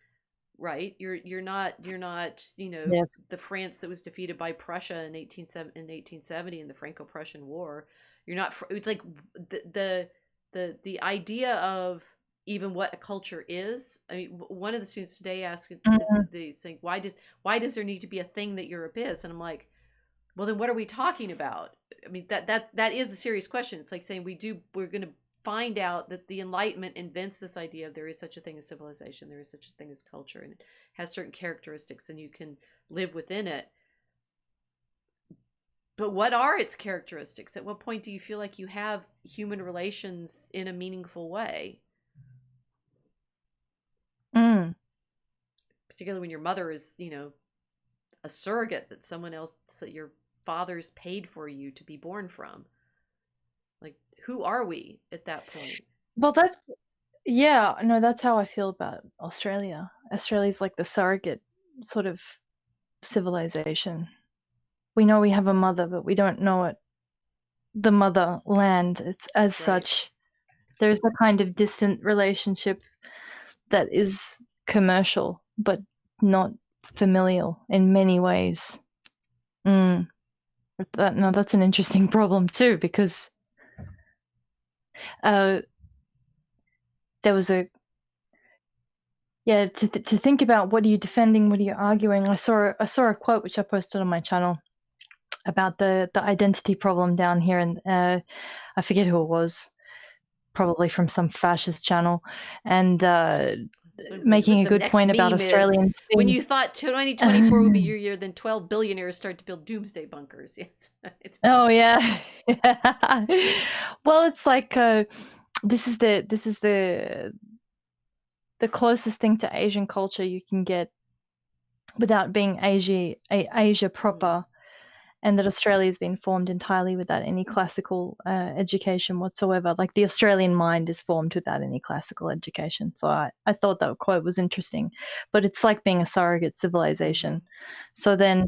right? You're not the France that was defeated by Prussia in 1870 in the Franco-Prussian War. You're not. It's like the idea of even what a culture is. I mean, one of the students today asked, they saying, why does there need to be a thing that Europe is? And I'm like, well, then what are we talking about? I mean, that is a serious question. It's like saying we're going to find out that the Enlightenment invents this idea of there is such a thing as civilization, there is such a thing as culture, and it has certain characteristics, and you can live within it. But what are its characteristics? At what point do you feel like you have human relations in a meaningful way? Particularly when your mother is, a surrogate that someone else, that your father's paid for you to be born from. Like, who are we at that point? Well, that's how I feel about Australia. Australia's like the surrogate sort of civilization. We know we have a mother, but we don't know it. The motherland, it's as such. There's a kind of distant relationship that is commercial, but not familial in many ways. That's an interesting problem too, because there was to think about what are you defending, what are you arguing. I saw a quote which I posted on my channel about the identity problem down here, and I forget who it was, probably from some fascist channel, and making a good point about Australians. When you thought 2024 would be your year, then 12 billionaires start to build doomsday bunkers. Yes. Oh yeah. Well, it's like this is the closest thing to Asian culture you can get without being Asia proper. And that Australia has been formed entirely without any classical education whatsoever. Like the Australian mind is formed without any classical education. So I thought that quote was interesting. But it's like being a surrogate civilization. So then,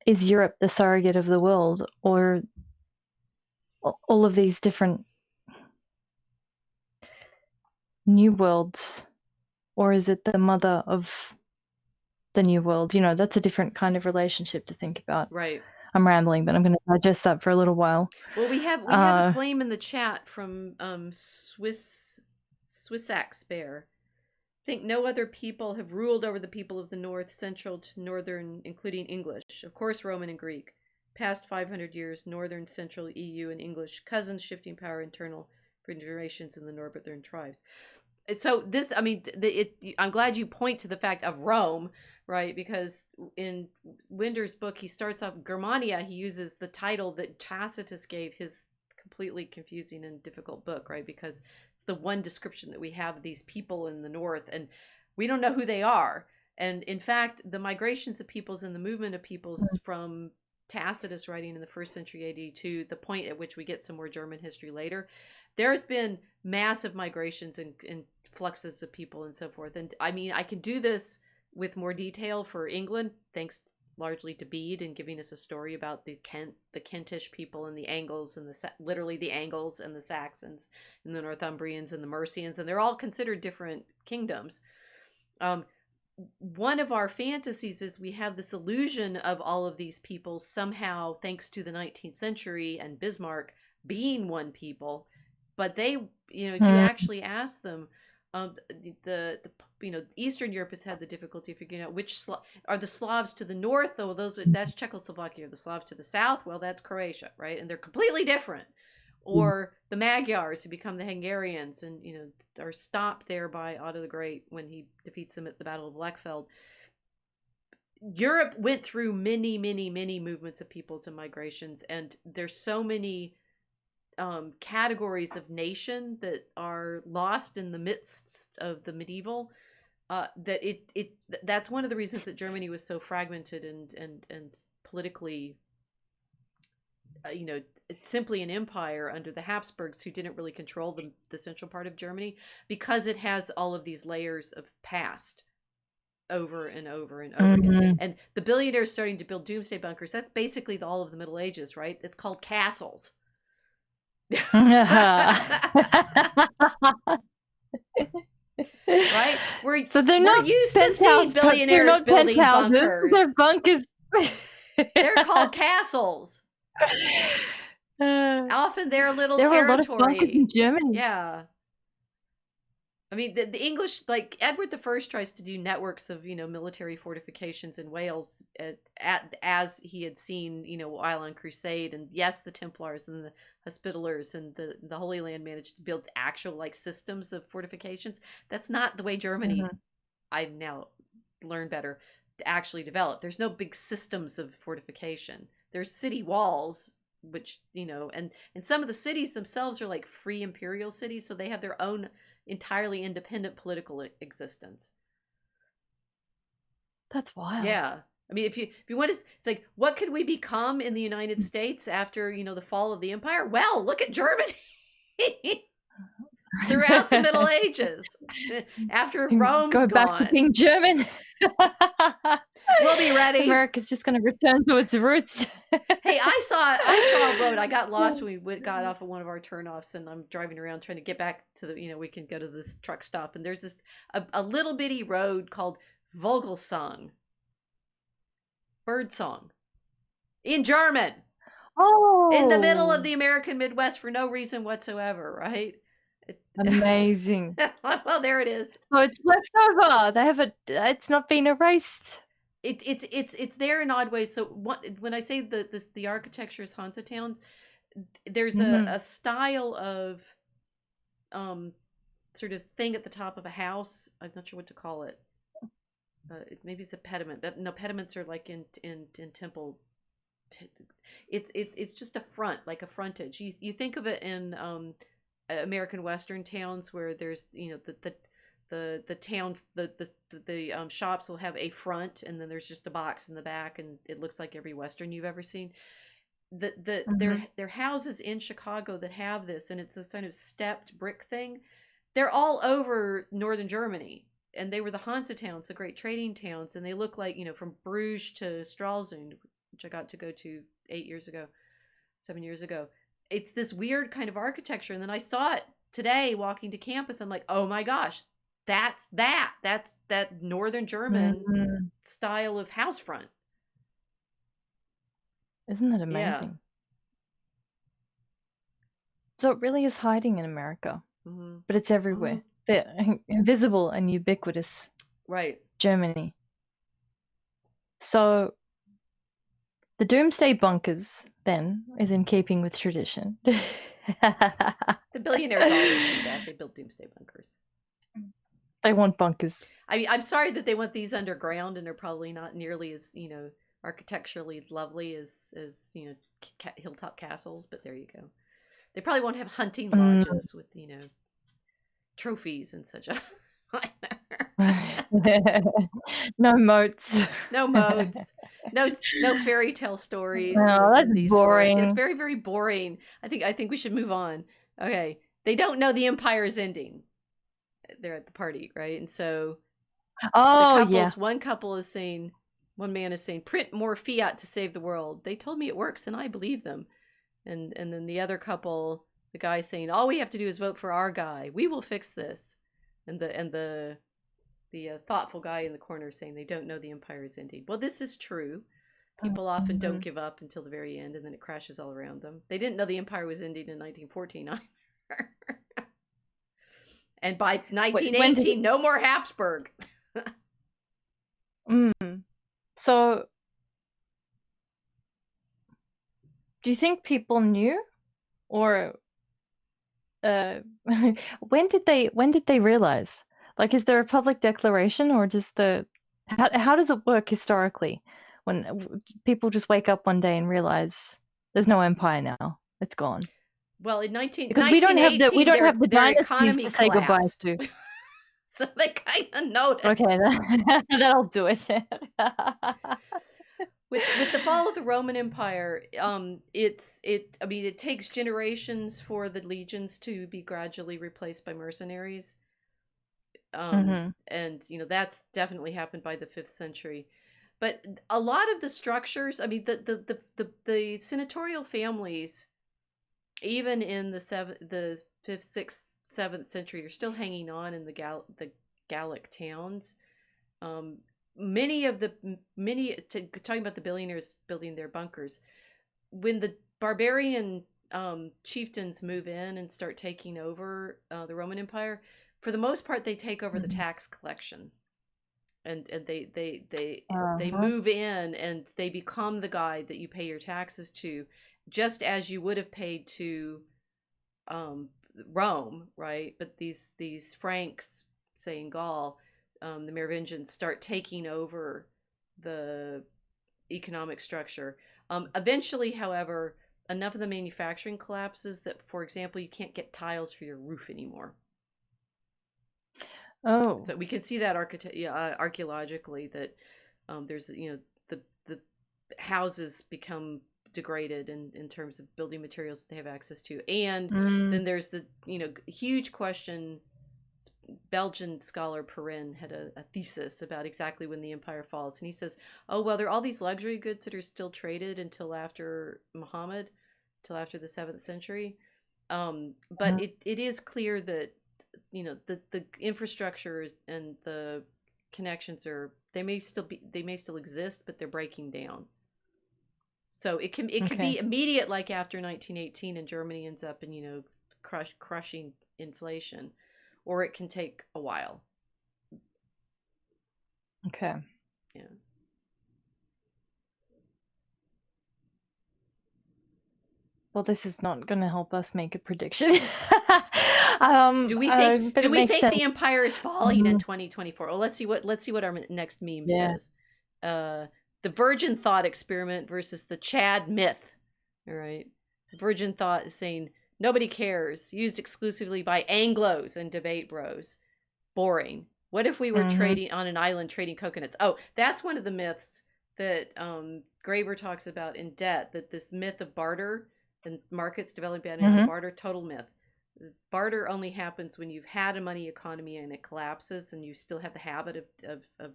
is Europe the surrogate of the world, or all of these different new worlds? Or is it the mother of the new world? That's a different kind of relationship to think about. Right. I'm rambling, but I'm going to digest that for a little while. Well, we have a claim in the chat from Swissax Bear. Think no other people have ruled over the people of the North, central to northern, including English. Of course, Roman and Greek. Past 500 years, northern, central, EU, and English. Cousins shifting power internal for generations in the northern tribes. So this, I mean, I'm glad you point to the fact of Rome, right? Because in Winder's book, he starts off Germania. He uses the title that Tacitus gave his completely confusing and difficult book, right? Because it's the one description that we have of these people in the north, and we don't know who they are. And in fact, the migrations of peoples and the movement of peoples from Tacitus writing in the 1st century AD to the point at which we get some more German history later, there's been massive migrations and fluxes of people and so forth. And I mean, I can do this with more detail for England, thanks largely to Bede and giving us a story about the Kentish people and the Angles and literally the Angles and the Saxons and the Northumbrians and the Mercians, and they're all considered different kingdoms. One of our fantasies is we have this illusion of all of these people somehow, thanks to the 19th century and Bismarck, being one people. But they, if you actually ask them, Eastern Europe has had the difficulty figuring out which are the Slavs to the north. Though that's Czechoslovakia. The Slavs to the south, well, that's Croatia, right? And they're completely different. Or the Magyars, who become the Hungarians, and are stopped there by Otto the Great when he defeats them at the Battle of Lechfeld. Europe went through many, many, many movements of peoples and migrations, and there's so many categories of nation that are lost in the midst of the medieval that that's one of the reasons that Germany was so fragmented and politically simply an empire under the Habsburgs, who didn't really control the central part of Germany, because it has all of these layers of past over and over and over again. And the billionaires starting to build doomsday bunkers, that's basically all of the Middle Ages, right? It's called castles. Right? We're used to seeing billionaires building bunkers. They're bunkers. They're called castles. Often they're little territory. There were a lot of bunkers in Germany. Yeah. I mean, the English, like Edward I tries to do networks of, military fortifications in Wales as he had seen, while on crusade. And yes, the Templars and the Hospitallers and the Holy Land managed to build actual systems of fortifications. That's not the way Germany, I've now learned better, to actually develop. There's no big systems of fortification. There's city walls, which, and some of the cities themselves are like free imperial cities, so they have their own entirely independent political existence. That's wild. Yeah. I mean, if you want to, it's like, what could we become in the United States after, the fall of the empire? Well, look at Germany throughout the Middle Ages. After Rome's go back to being German. We'll be ready. America's just going to return to its roots. Hey, I saw a road. I got lost when we got off of one of our turnoffs, and I'm driving around trying to get back to the, we can go to this truck stop. And there's this a little bitty road called Vogelsang, bird song, in German. Oh, in the middle of the American Midwest for no reason whatsoever, right? Amazing. Well, there it is. Oh, it's left over. They have it's not been erased. It's there in odd ways. So when I say the architecture is Hansa towns, there's a style of sort of thing at the top of a house. I'm not sure what to call it. Maybe it's a pediment. No, pediments are like in temple. It's just a front, like a frontage. You think of it in American Western towns where there's the town, the shops will have a front, and then there's just a box in the back, and it looks like every Western you've ever seen. Their houses in Chicago that have this, and it's a kind of stepped brick thing. They're all over northern Germany, and they were the Hansa towns, the great trading towns, and they look like, from Bruges to Stralsund, which I got to go to 7 years ago. It's this weird kind of architecture, and then I saw it today walking to campus. I'm like, oh my gosh, that's that northern German style of house front. Isn't that Yeah. amazing? So it really is hiding in America, Mm-hmm. but it's everywhere. Mm-hmm. They're invisible and ubiquitous. Right. Germany. So the doomsday bunkers then is in keeping with tradition. The billionaires always do that. They build doomsday bunkers. They want bunkers. I mean, I'm sorry that they want these underground, and they're probably not nearly as architecturally lovely as hilltop castles. But there you go. They probably won't have hunting Mm. lodges with trophies and such. No moats. No moats, no fairy tale stories Oh, that's in these forests. It's boring. very, very boring. I think we should move on. Okay, they don't know the empire is ending. They're at the party, right? And so Oh yeah. one couple is saying, one man is saying, print more fiat to save the world. They told me it works, and I believe them. And then the other couple, the guy saying, all we have to do is vote for our guy. We will fix this. And the thoughtful guy in the corner saying they don't know the empire is ending. Well, this is true. People often don't give up until the very end, and then it crashes all around them. They didn't know the empire was ending in 1914 either. And by 1918, no more Habsburg. So, do you think people knew, or when did they realize? Like, is there a public declaration, or just how does it work historically when people just wake up one day and realize there's no empire now, it's gone? Well, in Because we don't have the their dynasties economy to say goodbye collapsed. to. So they kind of noticed. Okay, that'll do it. With the fall of the Roman Empire, it takes generations for the legions to be gradually replaced by mercenaries. And that's definitely happened by the 5th century. But a lot of the structures, I mean, the senatorial families, even in the 5th, 6th, 7th century, are still hanging on in the Gallic towns. Talking about the billionaires building their bunkers, when the barbarian chieftains move in and start taking over the Roman Empire, for the most part they take over the tax collection, and they move in and they become the guy that you pay your taxes to, just as you would have paid to Rome, right? But these Franks, say in Gaul, the Merovingians start taking over the economic structure. Eventually, however, enough of the manufacturing collapses that, for example, you can't get tiles for your roof anymore. Oh, so we can see that archaeologically, that there's the houses become degraded in terms of building materials that they have access to, and then there's the huge question. Belgian scholar Perrin had a thesis about exactly when the empire falls, and he says, oh well, there are all these luxury goods that are still traded until after Muhammad, till after the 7th century, but it is clear that the infrastructure and the connections they may still exist, but they're breaking down. So it can be immediate, like after 1918, and Germany ends up in crushing inflation, or it can take a while. Okay. Yeah. Well, this is not going to help us make a prediction. Do we think sense. the empire is falling in 2024? Well, let's see what our next meme says. The virgin thought experiment versus the Chad myth. All right. Virgin thought is saying nobody cares, used exclusively by Anglos and debate bros. Boring. What if we were trading on an island, trading coconuts? Oh, that's one of the myths that Graeber talks about in Debt, that this myth of barter and markets developing into barter, total myth. Barter only happens when you've had a money economy and it collapses, and you still have the habit of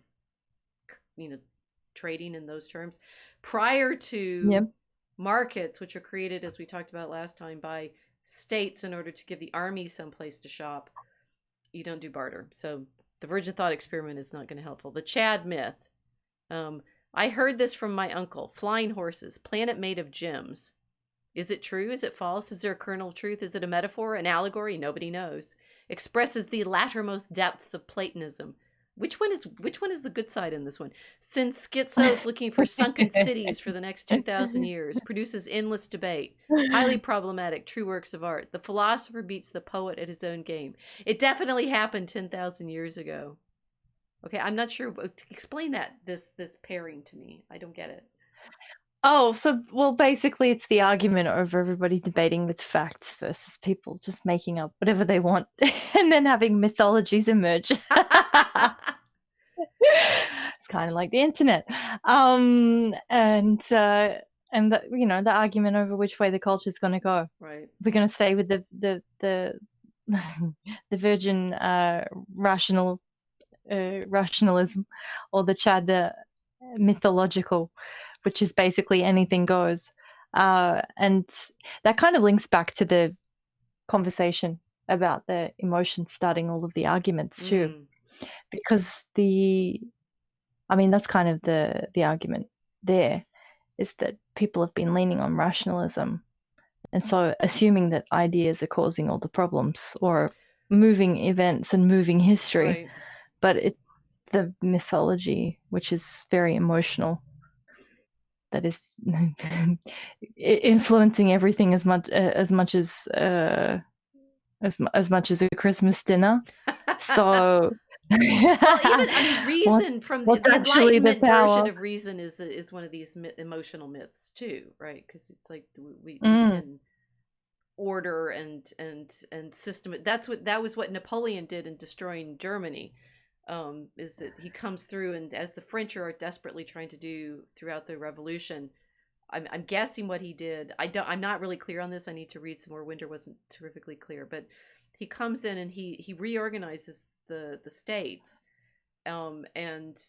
trading in those terms. Prior to markets, which are created, as we talked about last time, by states in order to give the army someplace to shop, you don't do barter. So the virgin thought experiment is not going to be helpful. The Chad myth. I heard this from my uncle. Flying horses, planet made of gems. Is it true? Is it false? Is there a kernel of truth? Is it a metaphor, an allegory? Nobody knows. Expresses the lattermost depths of Platonism. Which one is the good side in this one? Sends schizos looking for sunken cities for the next 2,000 years. Produces endless debate. Highly problematic. True works of art. The philosopher beats the poet at his own game. It definitely happened 10,000 years ago. Okay, I'm not sure. Explain that this pairing to me. I don't get it. Oh, so, well, basically it's the argument over everybody debating with facts versus people just making up whatever they want and then having mythologies emerge. It's kind of like the internet. And the, the argument over which way the culture is going to go. Right. We're going to stay with the the virgin rationalism, or the Chad mythological, which is basically anything goes. And that kind of links back to the conversation about the emotions starting all of the arguments too. Because that's kind of the argument there, is that people have been leaning on rationalism. And so assuming that ideas are causing all the problems, or moving events and moving history. Right. But it's the mythology, which is very emotional, that is influencing everything as much as a Christmas dinner. So well, even reason from the Enlightenment version of reason is one of these emotional myths too, right? Because it's like we can order and system. That was what Napoleon did in destroying Germany. Is that he comes through, and as the French are desperately trying to do throughout the revolution, I'm guessing what he did. I'm not really clear on this. I need to read some more. Winter wasn't terrifically clear, but he comes in and he reorganizes the states, and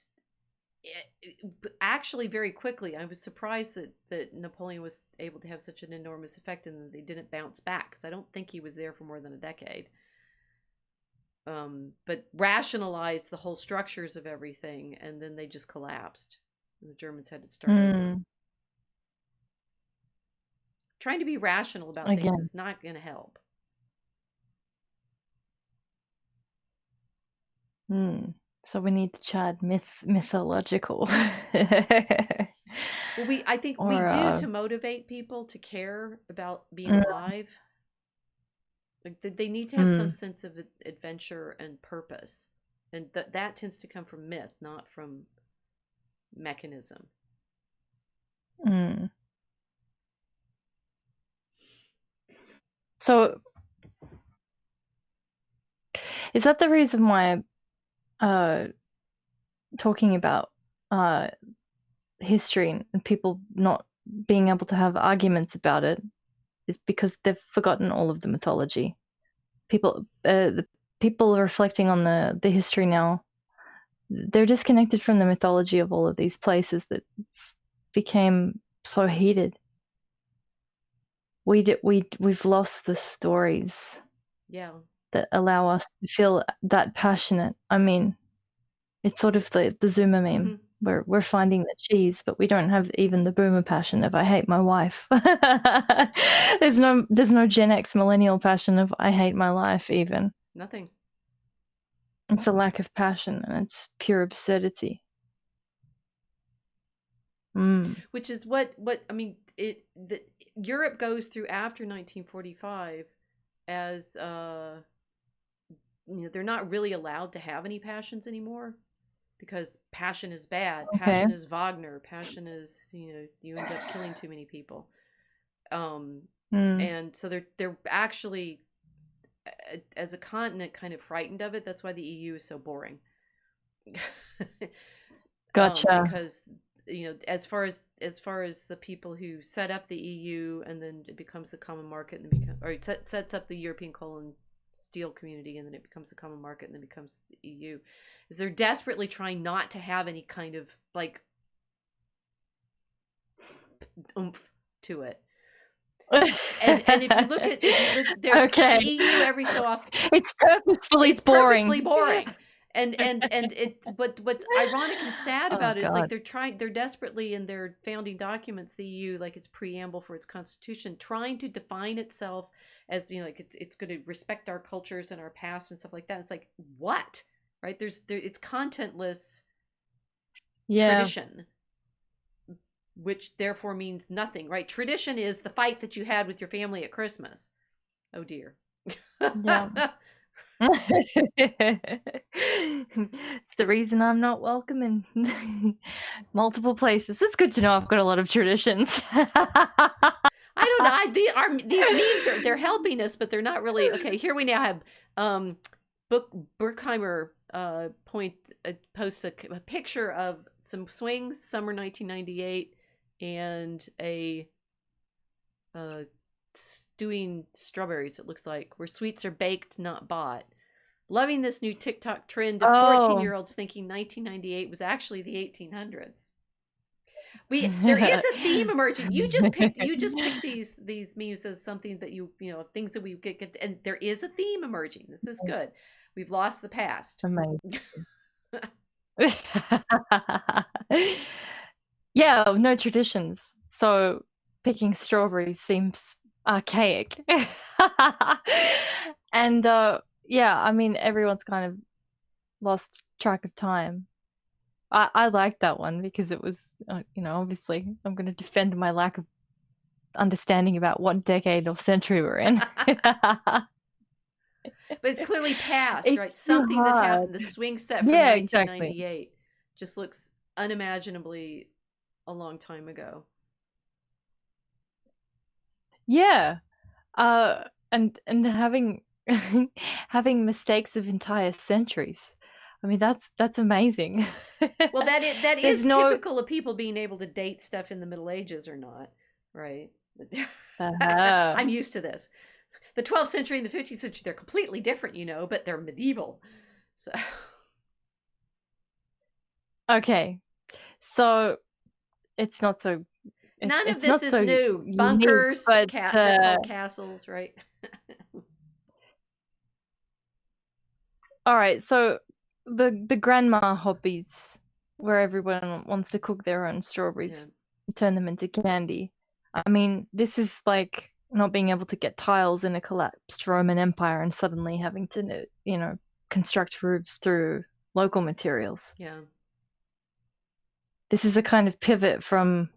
actually very quickly. I was surprised that Napoleon was able to have such an enormous effect, and that they didn't bounce back, because I don't think he was there for more than a decade. But rationalized the whole structures of everything, and then they just collapsed. And the Germans had to start over. Trying to be rational about things is not going to help. So we need to Chad mythological. Well, I think we do, to motivate people to care about being alive. Like they need to have some sense of adventure and purpose, and that tends to come from myth, not from mechanism. So is that the reason why talking about history and people not being able to have arguments about it is because they've forgotten all of the mythology? The people reflecting on the history now, they're disconnected from the mythology of all of these places that became so heated. We've lost the stories that allow us to feel that passionate. I mean, it's sort of the Zoomer meme. We're finding the cheese, but we don't have even the boomer passion of I hate my wife. There's no Gen X millennial passion of I hate my life even. Nothing. It's a lack of passion, and it's pure absurdity. Which is what I mean. Europe goes through after 1945 as they're not really allowed to have any passions anymore, because passion is bad. Passion is Wagner. Passion is you end up killing too many people. And so they're actually, as a continent, kind of frightened of it. That's why the EU is so boring. Gotcha. Because as far as the people who set up the EU, and then it becomes the common market, and it sets up the European coal and steel community, and then it becomes the common market, and then becomes the EU, is they're desperately trying not to have any kind of like oomph to it. And if you look at the EU every so often, it's purposefully boring. and but what's ironic and sad Oh about it is like God. they're desperately in their founding documents, the EU, like its preamble for its constitution, trying to define itself as, like it's going to respect our cultures and our past and stuff like that. It's like, what? Right? It's contentless Yeah. tradition, which therefore means nothing, right? Tradition is the fight that you had with your family at Christmas. Oh dear. Yeah. It's the reason I'm not welcome in multiple places. It's good to know I've got a lot of traditions. I don't know. These memes they're helping us, but they're not really okay. Here we now have Burkheimer post a picture of some swings, summer 1998, and a stewing strawberries. It looks like where sweets are baked, not bought. Loving this new TikTok trend of 14-year-olds thinking 1998 was actually the 1800s. There is a theme emerging. You just picked these memes as something that things that we get, and there is a theme emerging. This is good. We've lost the past. Amazing. Yeah, no traditions. So picking strawberries seems archaic. And yeah, I mean everyone's kind of lost track of time. I like that one because it was, obviously I'm going to defend my lack of understanding about what decade or century we're in. But it's clearly past, It's right? too Something that hard. happened. The swing set from Yeah, 1998 exactly. just looks unimaginably a long time ago. Yeah. And having having mistakes of entire centuries. I mean, that's amazing. Well, that There's is no typical of people being able to date stuff in the Middle Ages or not, right? uh I'm used to this. The 12th century and the 15th century, they're completely different, but they're medieval. So Okay. So it's not so none of it's this not is so new. unique, Bunkers, but they're called castles, right? all right. So the grandma hobbies where everyone wants to cook their own strawberries, turn them into candy. I mean, this is like not being able to get tiles in a collapsed Roman Empire and suddenly having to, construct roofs through local materials. Yeah. This is a kind of pivot from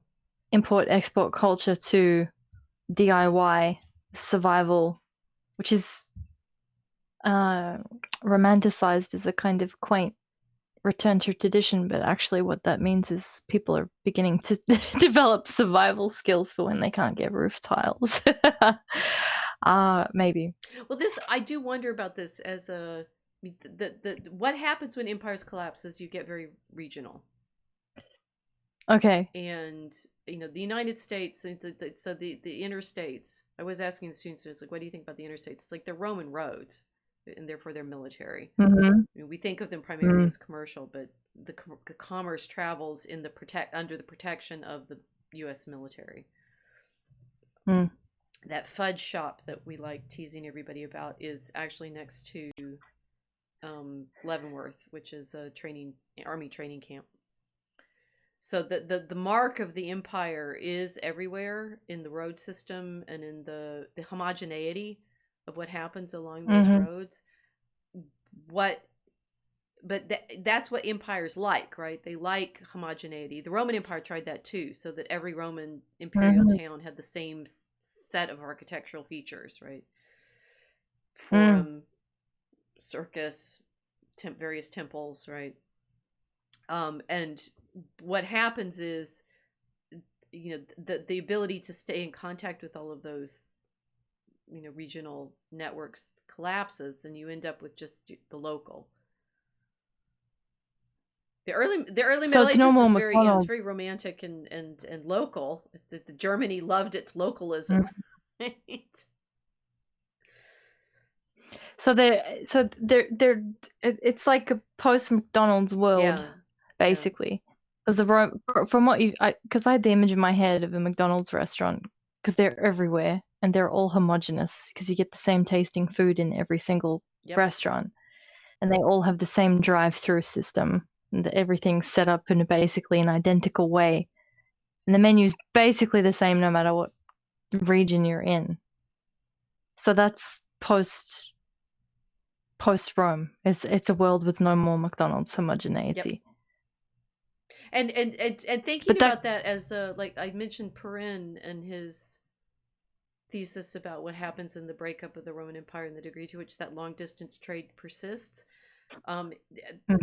import-export culture to DIY survival, which is romanticized as a kind of quaint return to tradition, but actually what that means is people are beginning to develop survival skills for when they can't get roof tiles. Maybe. Well, I do wonder about this as what happens when empires collapse is you get very regional. Okay. And the United States, so the interstates. I was asking the students, it's like, what do you think about the interstates? It's like they're Roman roads, and therefore they're military. We think of them primarily as commercial, but the commerce travels in under the protection of the U.S. military. That fudge shop that we like teasing everybody about is actually next to Leavenworth, which is a army training camp. So the mark of the empire is everywhere in the road system and in the homogeneity of what happens along those roads. But that's what empires like, right? They like homogeneity. The Roman Empire tried that too, so that every Roman imperial town had the same set of architectural features, right? Forum, circus, various temples, right? And what happens is, the ability to stay in contact with all of those, regional networks collapses, and you end up with just the local. The early Middle Ages is very it's very romantic and local. The Germany loved its localism, right? So it's like a post McDonald's world, basically. Because from what because I had the image in my head of a McDonald's restaurant, because they're everywhere and they're all homogenous because you get the same tasting food in every single restaurant. and they all have the same drive-through system, and everything's set up in basically an identical way. And the menu's basically the same no matter what region you're in. So that's post Rome. It's a world with no more McDonald's homogeneity. Yep. And thinking about that as like I mentioned Perrin and his thesis about what happens in the breakup of the Roman Empire and the degree to which that long distance trade persists.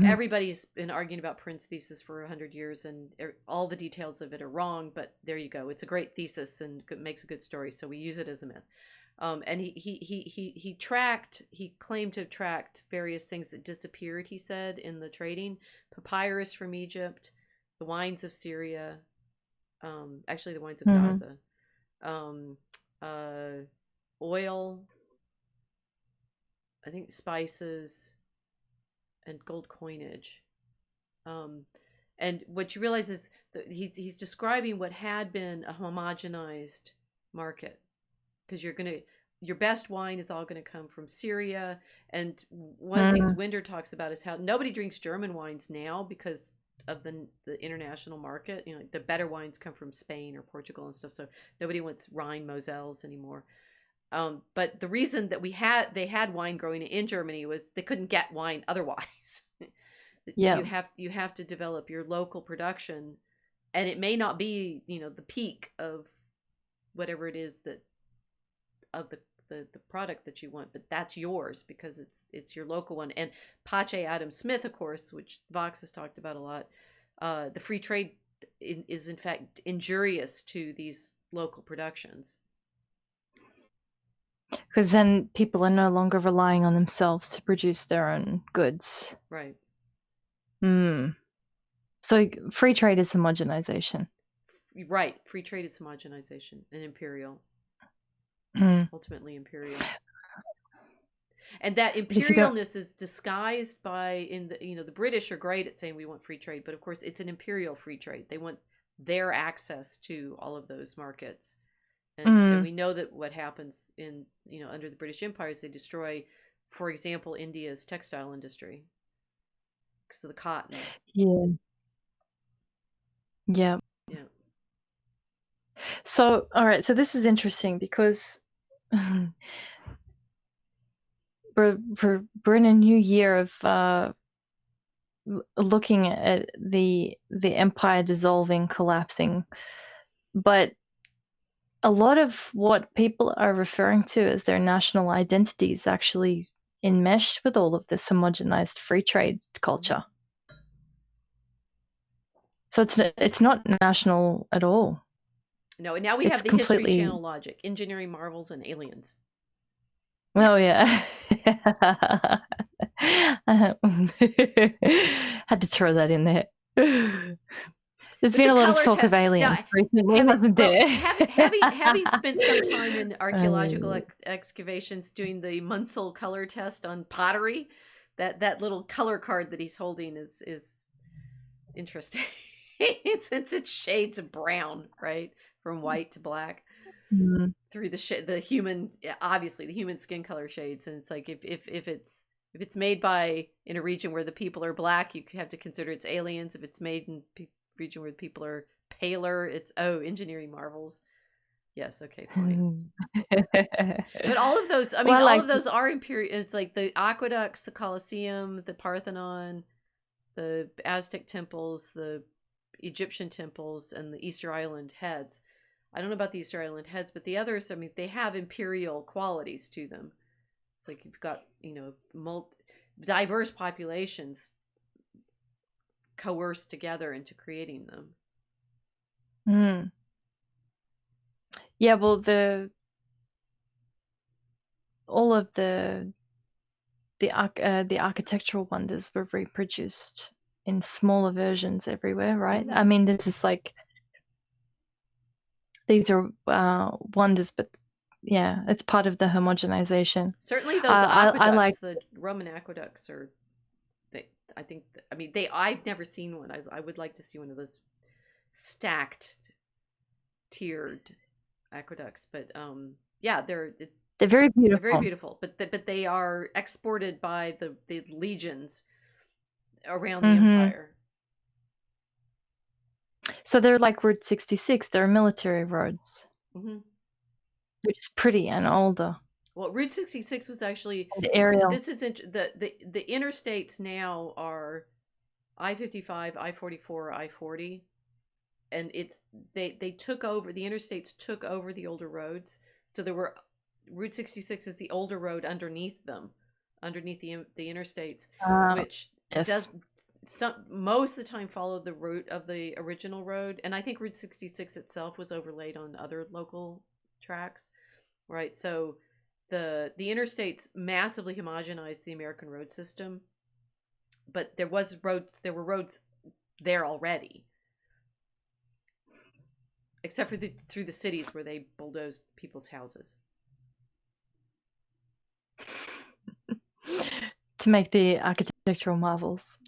Everybody's been arguing about Perrin's thesis for 100 years, and all the details of it are wrong, but there you go. It's a great thesis and makes a good story, so we use it as a myth. And he claimed to have tracked various things that disappeared, he said, in the trading: papyrus from Egypt, the wines of Syria, actually the wines of Gaza, oil, I think spices, and gold coinage. And what you realize is that he's describing what had been a homogenized market, because your best wine is all going to come from Syria. And one of the things Winder talks about is how nobody drinks German wines now because of the international market. You know, the better wines come from Spain or Portugal and stuff, so nobody wants Rhine Moselles anymore. But the reason that they had wine growing in Germany was they couldn't get wine otherwise. You have to develop your local production, and it may not be, you know, the peak of whatever it is that of the product that you want, but that's yours because it's your local one. And Pache Adam Smith, of course, which Vox has talked about a lot, the free trade is in fact injurious to these local productions. Because then people are no longer relying on themselves to produce their own goods. Right. So free trade is homogenization. Right. Free trade is homogenization and imperial. Ultimately imperial. And that imperialness is disguised by, the British are great at saying we want free trade, but of course it's an imperial free trade. They want their access to all of those markets. And we know that what happens in, under the British Empire is they destroy, for example, India's textile industry because of the cotton. Yeah. So, all right. So this is interesting because we're in a new year of looking at the empire dissolving, collapsing, but a lot of what people are referring to as their national identity is actually enmeshed with all of this homogenized free trade culture. So it's not national at all. No, and now we have the History Channel logic: engineering marvels and aliens. Oh yeah. Had to throw that in there. There's been a lot of talk of aliens recently, hasn't there? Having spent some time in archaeological excavations doing the Munsell color test on pottery, that little color card that he's holding is interesting. Since it shades of brown, right, from white to black, through the human, obviously the human skin color shades. And it's like if it's made in a region where the people are black, you have to consider it's aliens. If it's made in region where the people are paler, it's engineering marvels. Yes, okay, fine. But all of those, all of those are imperial. It's like the aqueducts, the Colosseum, the Parthenon, the Aztec temples, the Egyptian temples, and the Easter Island heads. I don't know about the Easter Island heads, but the others, they have imperial qualities to them. It's like you've got, diverse populations coerced together into creating them. Yeah, well, all of the architectural wonders were reproduced in smaller versions everywhere, right? I mean, this is like, these are wonders, but yeah, it's part of the homogenization. Certainly those aqueducts, the Roman aqueducts are, I've never seen one. I would like to see one of those stacked, tiered aqueducts, but yeah, They're very They're very beautiful. beautiful, but they are exported by the legions around the Hmm. empire. So they're like Route 66. They're military roads. Hmm. They're just pretty and older Well, Route 66 was actually, and aerial. this is the interstates now are I-55, I-44, I-40, and it's they took over, the interstates took over the older roads. So there were, Route 66 is the older road underneath them, underneath the interstates, which does Yes. most of the time follow the route of the original road. And I think Route 66 itself was overlaid on other local tracks, right? So the interstates massively homogenized the American road system, but there were roads there already, except for through the cities where they bulldozed people's houses To make the architectural marvels,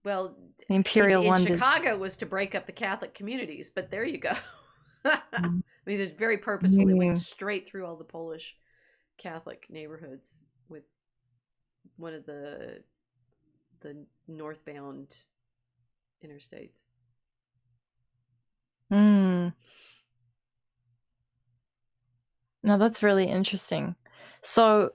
well, the imperial in wonders. Chicago was to break up the Catholic communities, but there you go. I Mm. mean, it's very purposeful. They went Mm. straight through all the Polish Catholic neighborhoods with one of the northbound interstates. Mm. No, that's really interesting. So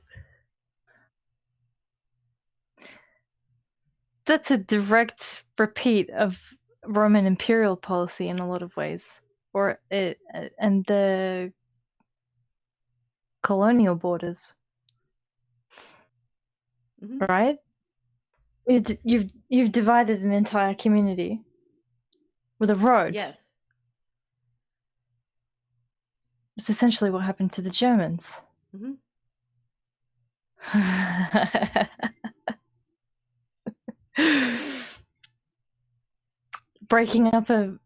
that's a direct repeat of Roman imperial policy in a lot of ways, or it and the colonial borders, Mm-hmm. right? You've divided an entire community with a road. Yes. It's essentially what happened to the Germans. Mm-hmm. breaking up an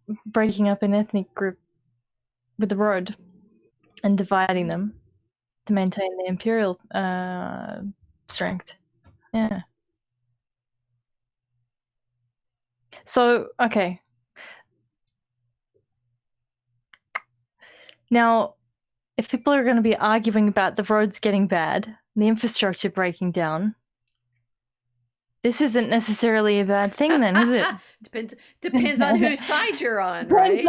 ethnic group with the road and dividing them to maintain the imperial strength. Yeah. So, okay. Now, if people are going to be arguing about the roads getting bad, the infrastructure breaking down, this isn't necessarily a bad thing then, is it? Depends on whose side you're on, right?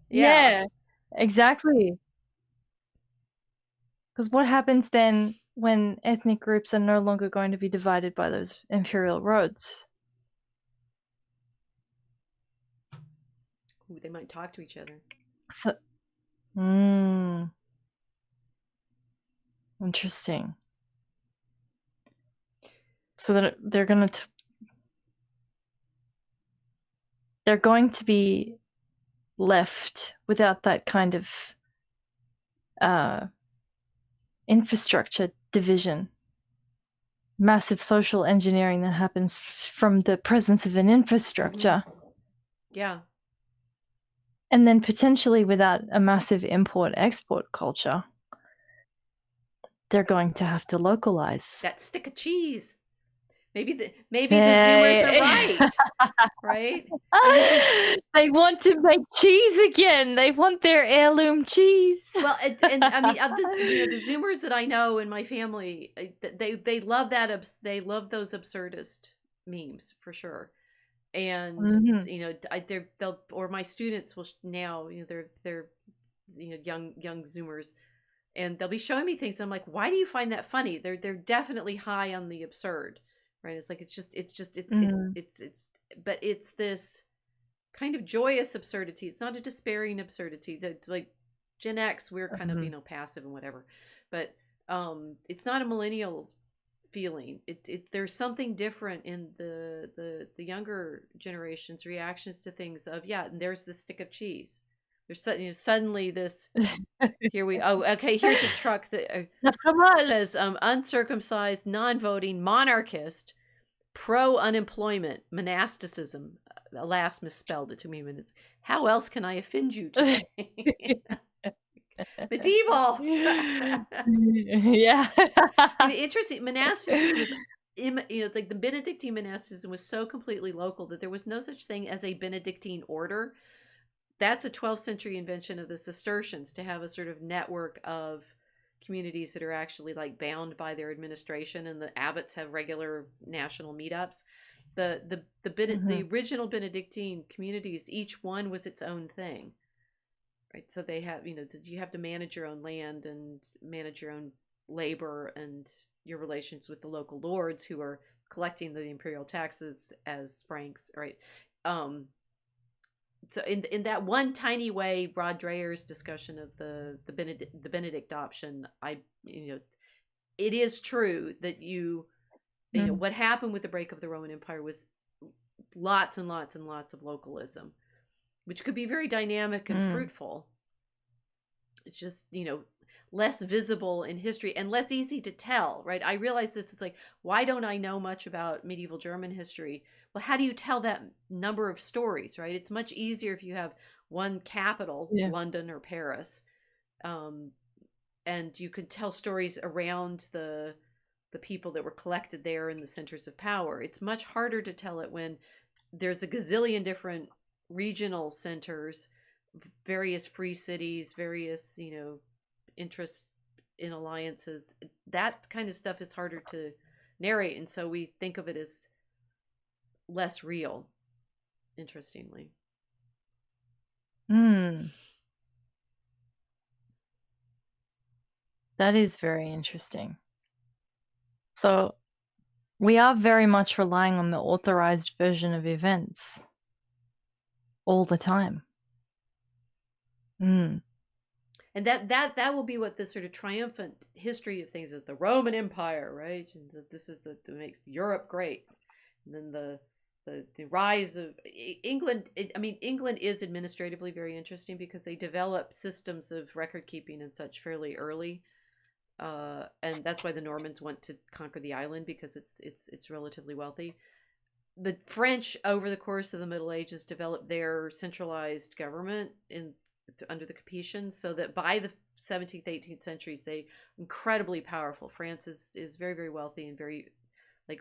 Yeah, exactly. Because what happens then when ethnic groups are no longer going to be divided by those imperial roads? Ooh, they might talk to each other. So, interesting. So that they're going to be left without that kind of infrastructure division. Massive social engineering that happens from the presence of an infrastructure. Yeah. And then potentially without a massive import-export culture, they're going to have to localize. That stick of cheese. Maybe the Zoomers are right. Right? They want to make cheese again. They want their heirloom cheese. Well, and I mean, the Zoomers that I know in my family, they love that. They love those absurdist memes for sure. And they'll, or my students will now, they're young Zoomers, and they'll be showing me things. I'm like, why do you find that funny? They're definitely high on the absurd, right? It's like it's but it's this kind of joyous absurdity. It's not a despairing absurdity. That, like, Gen X, we're kind of passive and whatever, but it's not a millennial feeling. There's something different in the younger generation's reactions to things. Of, yeah, and there's the stick of cheese. There's suddenly this. Here we. Oh, okay. Here's a truck that says uncircumcised, non-voting, monarchist, pro-unemployment, monasticism. Alas, misspelled. It took me minutes. How else can I offend you today? Medieval. Yeah. And the interesting, monasticism was, like the Benedictine monasticism was so completely local that there was no such thing as a Benedictine order. That's a 12th century invention of the Cistercians, to have a sort of network of communities that are actually like bound by their administration, and the abbots have regular national meetups. The original Benedictine communities, each one was its own thing, right? So they have, you have to manage your own land and manage your own labor and your relations with the local lords who are collecting the imperial taxes as francs, right? Um, so in that one tiny way, Rod Dreyer's discussion of the Benedict option, it is true that what happened with the break of the Roman Empire was lots and lots and lots of localism, which could be very dynamic and fruitful. It's just, less visible in history and less easy to tell, right? I realize this is like, why don't I know much about medieval German history? Well, how do you tell that number of stories, right? It's much easier if you have one capital, London or Paris, and you can tell stories around the people that were collected there in the centers of power. It's much harder to tell it when there's a gazillion different regional centers, various free cities, various, interests in alliances. That kind of stuff is harder to narrate, and so we think of it as less real, interestingly. That is very interesting. So we are very much relying on the authorized version of events all the time. And that will be what the sort of triumphant history of things is, the Roman Empire, right? And so this is that makes Europe great. And then the rise of England. England is administratively very interesting because they develop systems of record keeping and such fairly early. And that's why the Normans want to conquer the island, because it's relatively wealthy. The French, over the course of the Middle Ages, developed their centralized government under the Capetians, so that by the 17th, 18th centuries, they incredibly powerful. France is very, very wealthy and very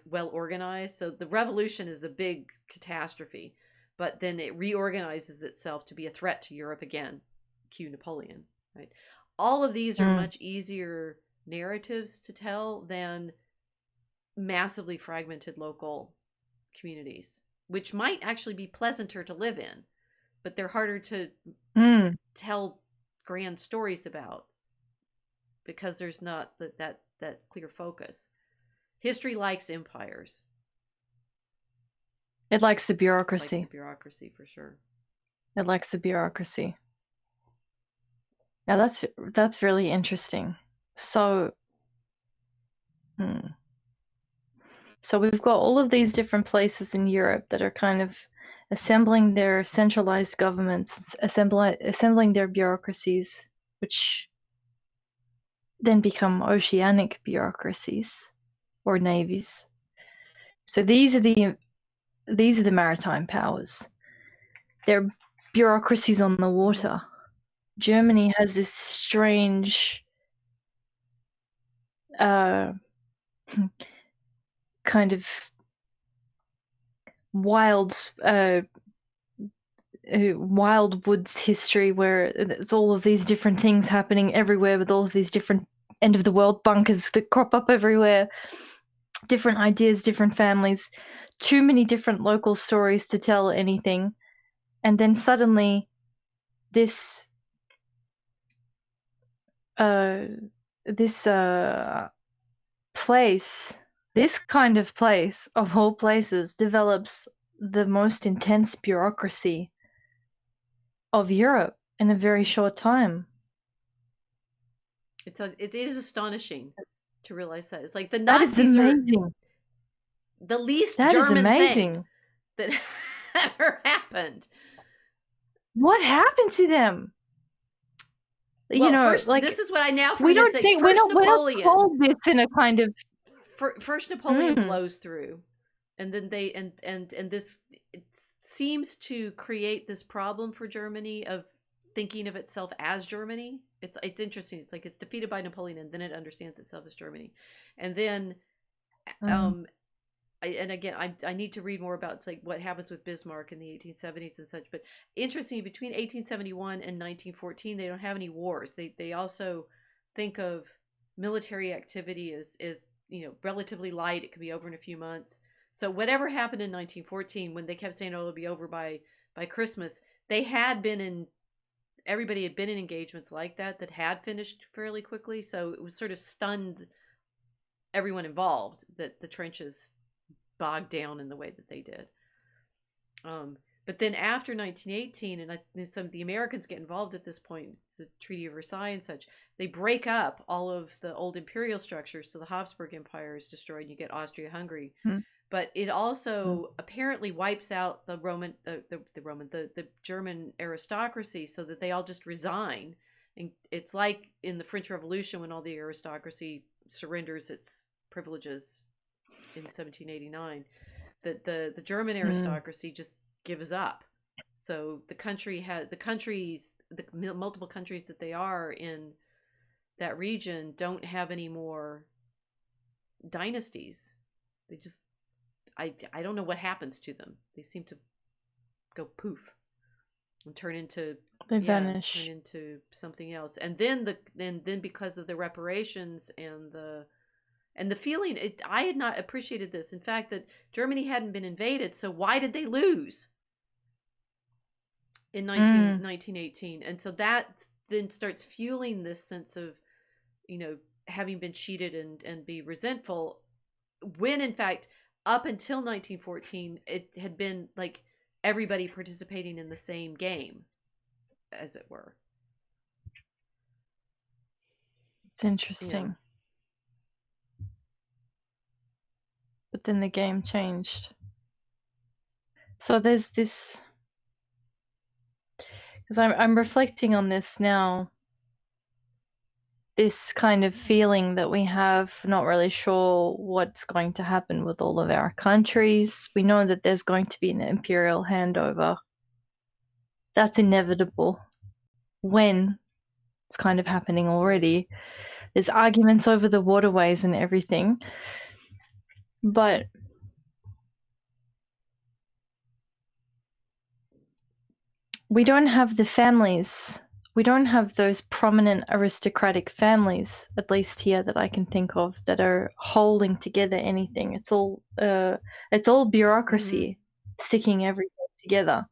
well organized. So the revolution is a big catastrophe, but then it reorganizes itself to be a threat to Europe again. Cue Napoleon, right? All of these are much easier narratives to tell than massively fragmented local communities, which might actually be pleasanter to live in, but they're harder to tell grand stories about because there's not that clear focus. History likes empires. It likes the bureaucracy. It likes the bureaucracy, for sure. It likes the bureaucracy. Now that's really interesting. So, so we've got all of these different places in Europe that are kind of assembling their centralized governments, assembling their bureaucracies, which then become oceanic bureaucracies or navies. So these are the maritime powers. They're bureaucracies on the water. Germany has this strange kind of wild woods history where it's all of these different things happening everywhere with all of these different end of the world bunkers that crop up everywhere, different ideas, different families, too many different local stories to tell anything. And then suddenly this place, this kind of place of all places, develops the most intense bureaucracy of Europe in a very short time. It is astonishing to realize that. It's like the Nazis are the least German thing that ever happened. What happened to them? Well, first, this is what I now forget. We don't think we're not told this in a kind of. First, Napoleon blows through, and then they and this it seems to create this problem for Germany of thinking of itself as Germany. It's interesting. It's like it's defeated by Napoleon, and then it understands itself as Germany, and then I need to read more about what happens with Bismarck in the 1870s and such. But interestingly, between 1871 and 1914, they don't have any wars. They also think of military activity is relatively light. It could be over in a few months. So whatever happened in 1914, when they kept saying, "Oh, it'll be over by Christmas," they had been in. Everybody had been in engagements like that had finished fairly quickly. So it was sort of stunned everyone involved that the trenches bogged down in the way that they did. But then after 1918, and some of the Americans get involved at this point, the Treaty of Versailles and such, they break up all of the old imperial structures. So the Habsburg Empire is destroyed, and you get Austria-Hungary. Mm. But it also apparently wipes out the German aristocracy, so that they all just resign. And it's like in the French Revolution, when all the aristocracy surrenders its privileges in 1789, that the German aristocracy just gives up. So the multiple countries that they are in that region don't have any more dynasties. They just, I don't know what happens to them. They seem to go poof and turn into something else. And then because of the reparations and the feeling, I had not appreciated this. In fact, that Germany hadn't been invaded, so why did they lose in 1918? And so that then starts fueling this sense of, having been cheated and be resentful, when in fact, up until 1914, it had been like everybody participating in the same game, as it were. It's interesting. Yeah. But then the game changed. So there's this, because I'm reflecting on this now, this kind of feeling that we have, not really sure what's going to happen with all of our countries. We know that there's going to be an imperial handover. That's inevitable. When? It's kind of happening already. There's arguments over the waterways and everything. But we don't have the families. We don't have those prominent aristocratic families, at least here that I can think of, that are holding together anything. It's all bureaucracy sticking everything together.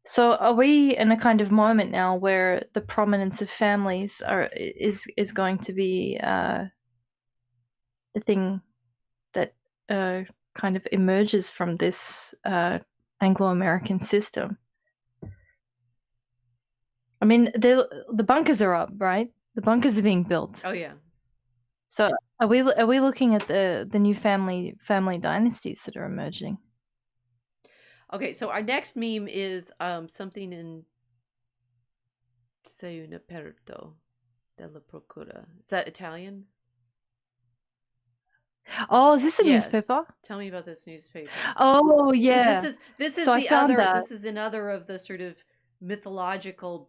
So are we in a kind of moment now where the prominence of families is going to be the thing that kind of emerges from this Anglo-American system? I mean, the bunkers are up, right? The bunkers are being built. Oh yeah. So are we looking at the new family dynasties that are emerging? Okay, so our next meme is something in Sei un aperto della procura. Is that Italian? Oh, is this a newspaper? Tell me about this newspaper. Oh yeah. This is so the other. This is another of the sort of mythological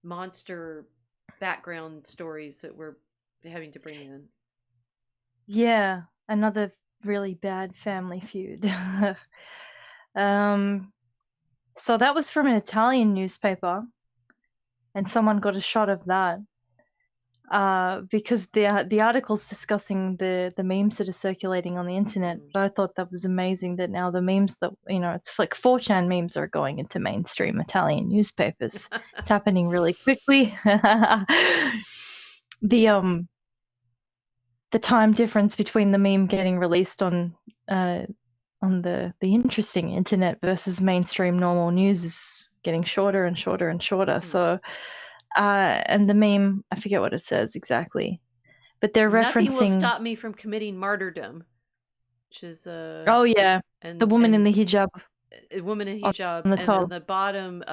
monster background stories that we're having to bring in. Yeah, another really bad family feud. So that was from an Italian newspaper, and someone got a shot of that because the article's discussing the memes that are circulating on the internet. But I thought that was amazing that now the memes that, it's like 4chan memes are going into mainstream Italian newspapers. It's happening really quickly. The time difference between the meme getting released on the interesting internet versus mainstream normal news is getting shorter and shorter and shorter. So, and the meme, I forget what it says exactly, but they're referencing. Nothing will stop me from committing martyrdom, which is oh yeah, and the woman in the hijab. A woman in hijab, and at the bottom,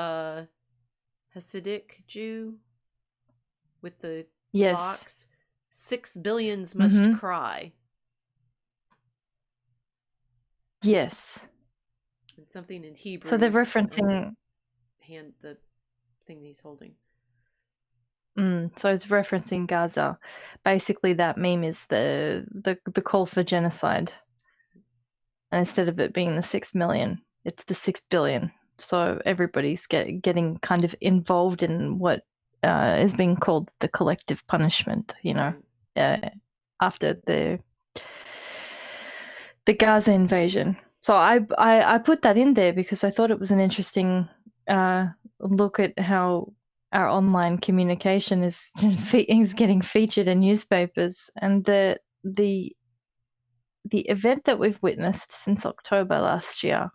Hasidic Jew with the locks. 6 billions must cry. Yes. And something in Hebrew. So they're referencing the thing he's holding. So it's referencing Gaza. Basically, that meme is the call for genocide. And instead of it being the 6 million, it's the 6 billion. So everybody's getting kind of involved in what is being called the collective punishment, Right. after the Gaza invasion. So I put that in there because I thought it was an interesting look at how our online communication is getting featured in newspapers, and the event that we've witnessed since October last year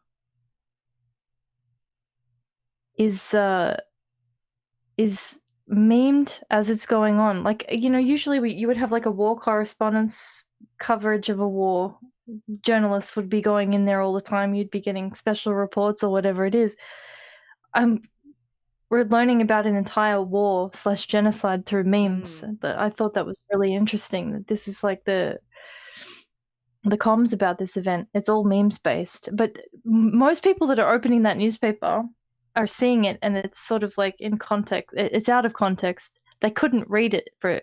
is memed as it's going on. Like, usually you would have like a war correspondence coverage of a war. Journalists would be going in there all the time. You'd be getting special reports or whatever it is. We're learning about an entire war / genocide through memes. But I thought that was really interesting. That this is like the comms about this event. It's all memes based. But most people that are opening that newspaper are seeing it, and it's sort of like in context. It's out of context. They couldn't read it for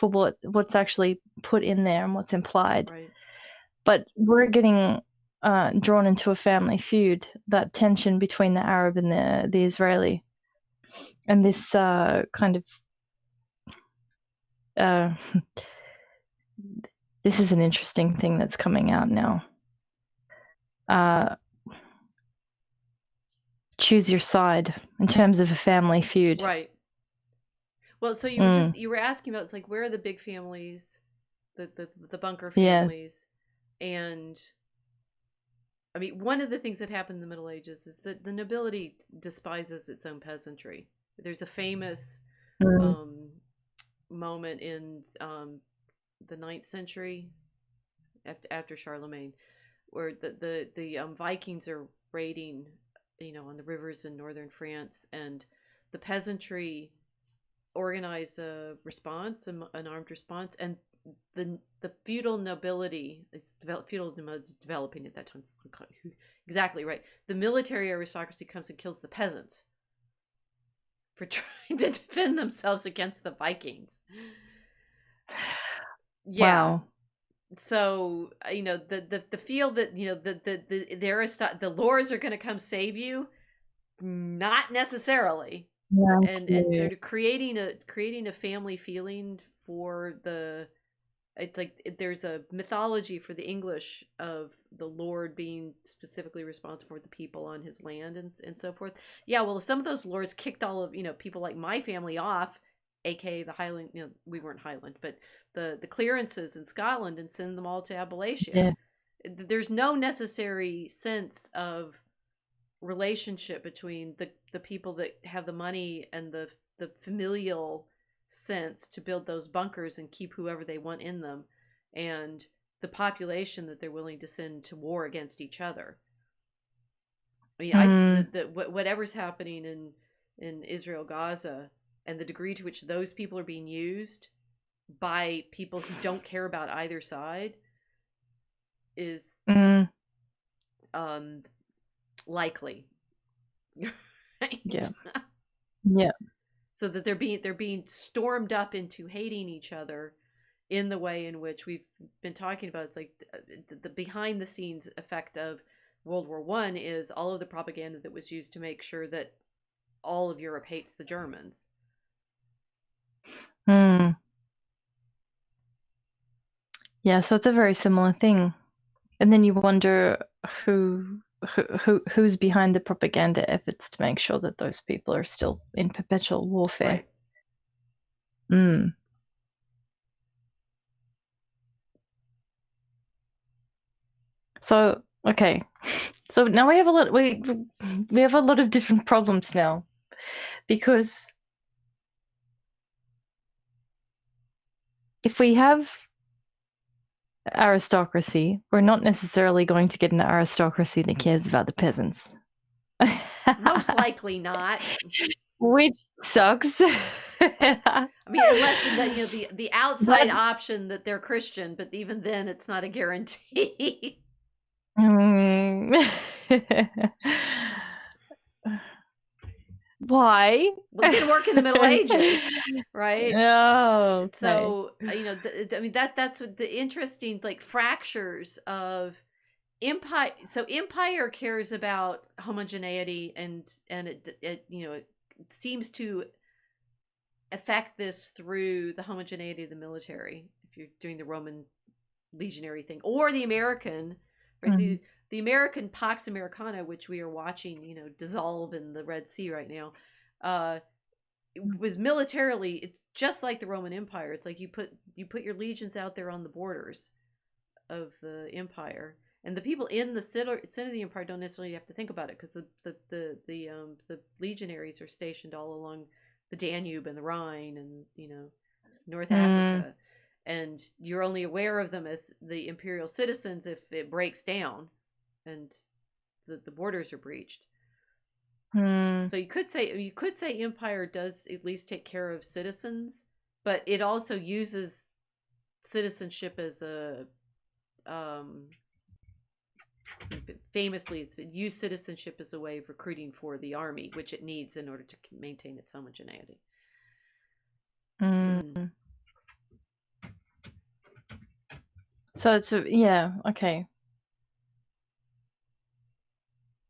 what's actually put in there and what's implied. Right. But we're getting drawn into a family feud, that tension between the Arab and the Israeli, and this kind of this is an interesting thing that's coming out now. Choose your side in terms of a family feud. Right. Well, so you were asking about, it's like, where are the big families, the bunker families, and I mean, one of the things that happened in the Middle Ages is that the nobility despises its own peasantry. There's a famous moment in the 9th century after Charlemagne, where the Vikings are raiding, on the rivers in northern France, and the peasantry organize a response, an armed response, and the feudal nobility is developing at that time. Exactly right. The military aristocracy comes and kills the peasants for trying to defend themselves against the Vikings. Yeah. Wow. So the feel that the lords are going to come save you, not necessarily. Yeah, and sort of creating a family feeling for it's like there's a mythology for the English of the lord being specifically responsible for the people on his land and so forth. Yeah, well, some of those lords kicked all of people like my family off, aka the Highland, we weren't Highland, but the clearances in Scotland, and send them all to Appalachia. Yeah. There's no necessary sense of relationship between the people that have the money and the familial sense to build those bunkers and keep whoever they want in them, and the population that they're willing to send to war against each other. I mean, whatever's happening in Israel, Gaza, and the degree to which those people are being used by people who don't care about either side is likely. Right? Yeah. So that they're being stormed up into hating each other in the way in which we've been talking about. It's like the behind the scenes effect of World War I is all of the propaganda that was used to make sure that all of Europe hates the Germans. Yeah, so it's a very similar thing. And then you wonder who's behind the propaganda efforts to make sure that those people are still in perpetual warfare. Right. So, okay. So now we have a lot we have a lot of different problems now, because if we have aristocracy, we're not necessarily going to get an aristocracy that cares about the peasants. Most likely not. Which sucks. I mean, unless the outside option that they're Christian, but even then, it's not a guarantee. Why? Well, it didn't work in the Middle Ages, right? Oh, okay. So I mean that's what the interesting fractures of empire. So empire cares about homogeneity, and it seems to affect this through the homogeneity of the military. If you're doing the Roman legionary thing, or the American, right? Mm. The American Pax Americana, which we are watching, dissolve in the Red Sea right now, it was militarily, it's just like the Roman Empire. It's like you put your legions out there on the borders of the empire, and the people in the center of the empire don't necessarily have to think about it, because the legionaries are stationed all along the Danube and the Rhine and North Africa, and you're only aware of them as the imperial citizens if it breaks down and the borders are breached. So you could say empire does at least take care of citizens, but it also uses citizenship as a famously it's used citizenship as a way of recruiting for the army, which it needs in order to maintain its homogeneity. So it's okay.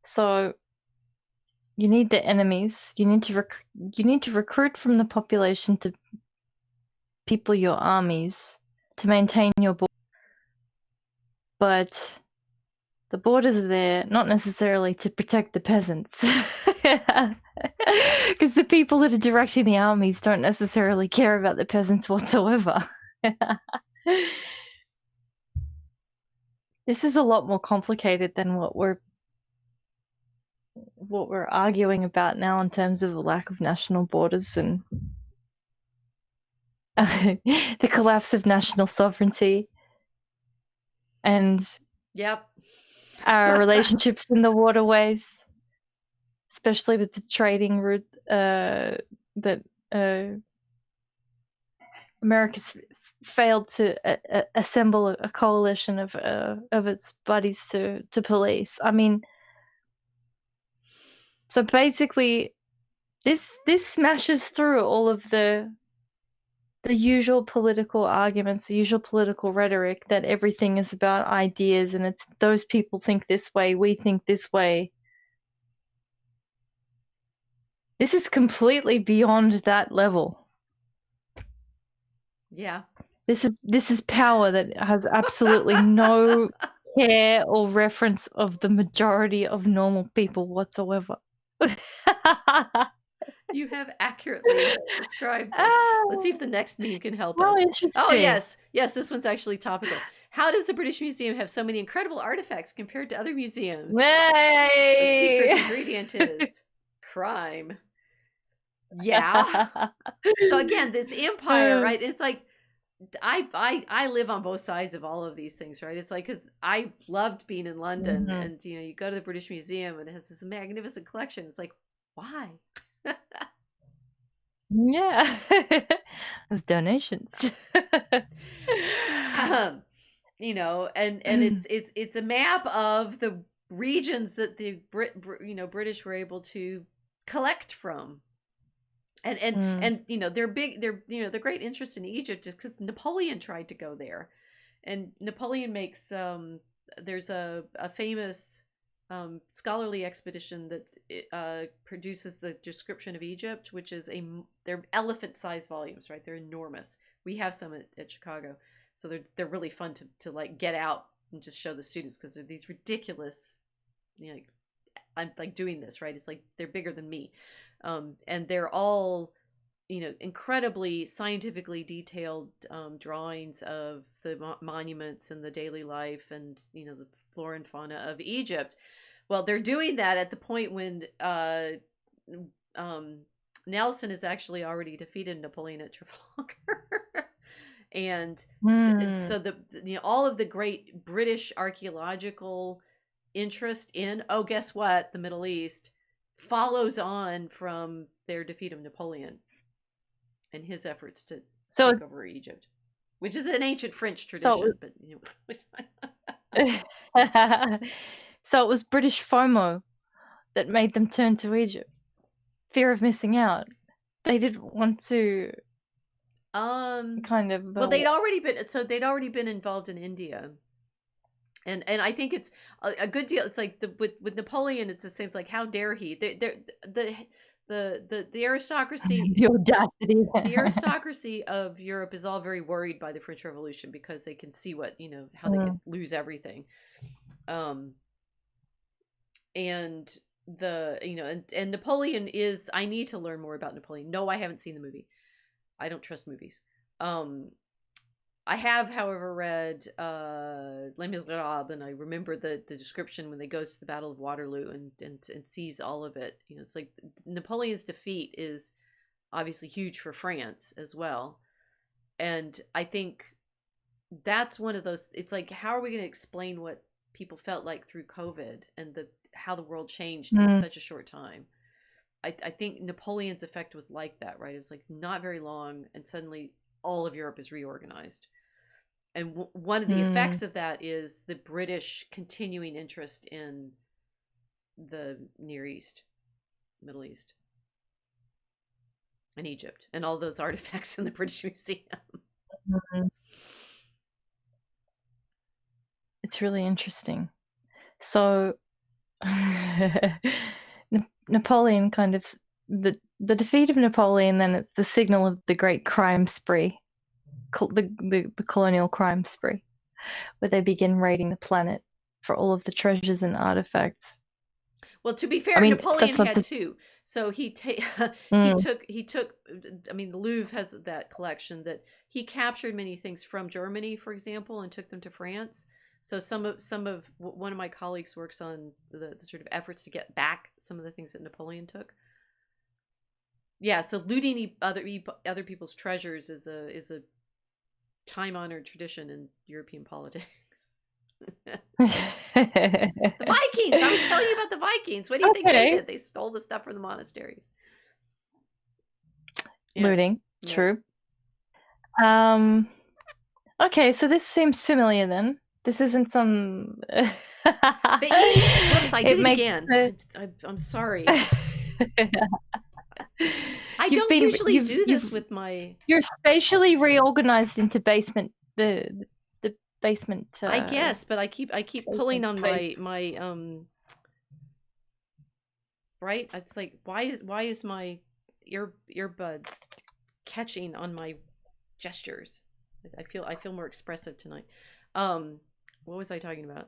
So you need the enemies. You need to recruit from the population to people your armies to maintain your border. But the borders are there not necessarily to protect the peasants, because the people that are directing the armies don't necessarily care about the peasants whatsoever. This is a lot more complicated than what we're arguing about now in terms of the lack of national borders and the collapse of national sovereignty and our relationships in the waterways, especially with the trading route that America's failed to assemble a coalition of its buddies to police. I mean, so basically, this smashes through all of the usual political arguments, the usual political rhetoric that everything is about ideas and it's those people think this way, we think this way. This is completely beyond that level. Yeah. This is power that has absolutely no care or reference of the majority of normal people whatsoever. You have accurately described this. Let's see if the next meme can help us. Interesting. Oh, yes. Yes, this one's actually topical. How does the British Museum have so many incredible artifacts compared to other museums? Yay! The secret ingredient is crime. Yeah. So again, this empire, right? It's like I live on both sides of all of these things, right? It's like, because I loved being in London, and you go to the British Museum and it has this magnificent collection. It's like, why? Yeah. With donations. And it's a map of the regions that the British were able to collect from. And their great interest in Egypt is because Napoleon tried to go there, and Napoleon makes there's a famous scholarly expedition that produces the description of Egypt, which is they're elephant-sized volumes, right? They're enormous. We have some at Chicago, so they're really fun to like get out and just show the students, because they're these ridiculous, I'm like doing this, right? It's like they're bigger than me, and they're all incredibly scientifically detailed drawings of the monuments and the daily life and the flora and fauna of Egypt. Well, they're doing that at the point when Nelson has actually already defeated Napoleon at Trafalgar. And so all of the great British archaeological interest in, guess what, the Middle East follows on from their defeat of Napoleon and his efforts to take over Egypt, which is an ancient French tradition. So it was British FOMO that made them turn to Egypt. Fear of missing out. They didn't want to kind of well, they'd already been involved in India. And I think it's a good deal. It's like with Napoleon, it's the same. It's like, how dare he? The the aristocracy The audacity. the aristocracy of Europe is all very worried by the French Revolution because they can see what, how they could lose everything. And and Napoleon is, I need to learn more about Napoleon. No, I haven't seen the movie. I don't trust movies. I have, however, read Les Miserables, and I remember the description when they goes to the Battle of Waterloo and sees all of it. It's like Napoleon's defeat is obviously huge for France as well. And I think that's one of those, it's like, how are we going to explain what people felt like through COVID and how the world changed in such a short time? I think Napoleon's effect was like that, right? It was like not very long, and suddenly all of Europe is reorganized. And one of the effects of that is the British continuing interest in the Near East, Middle East, and Egypt, and all those artifacts in the British Museum. It's really interesting. So Napoleon kind of, the defeat of Napoleon, then it's the signal of the great crime spree, the colonial crime spree, where they begin raiding the planet for all of the treasures and artifacts. Well, to be fair, Napoleon had two. So he took. I mean, the Louvre has that collection that he captured many things from Germany, for example, and took them to France. So one of my colleagues works on the sort of efforts to get back some of the things that Napoleon took. Yeah, so looting other people's treasures is a time-honored tradition in European politics. The Vikings! I was telling you about the Vikings. What do you think they did? They stole the stuff from the monasteries. Yeah. Looting, true. Okay, so this seems familiar then. This isn't some... Whoops, I did it again. I'm sorry. I don't usually do this with my... You're spatially reorganized into basement, the basement... I guess, but I keep pulling on my right? It's like, why is my earbuds catching on my gestures? I feel more expressive tonight. What was I talking about?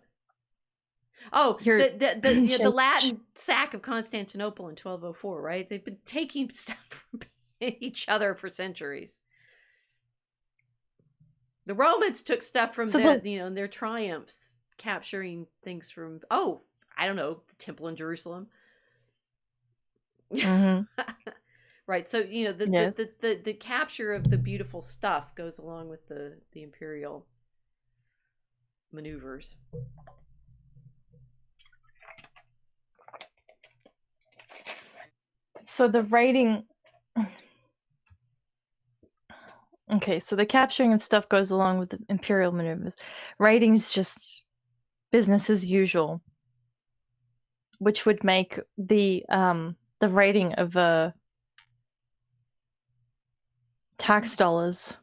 Oh, the Latin sack of Constantinople in 1204, right? They've been taking stuff from each other for centuries. The Romans took stuff from in their triumphs, capturing things from, I don't know, the temple in Jerusalem. Right. So, the capture of the beautiful stuff goes along with the imperial maneuvers. So the raiding... Okay, so the capturing of stuff goes along with the imperial maneuvers. Raiding is just business as usual, which would make the raiding of tax dollars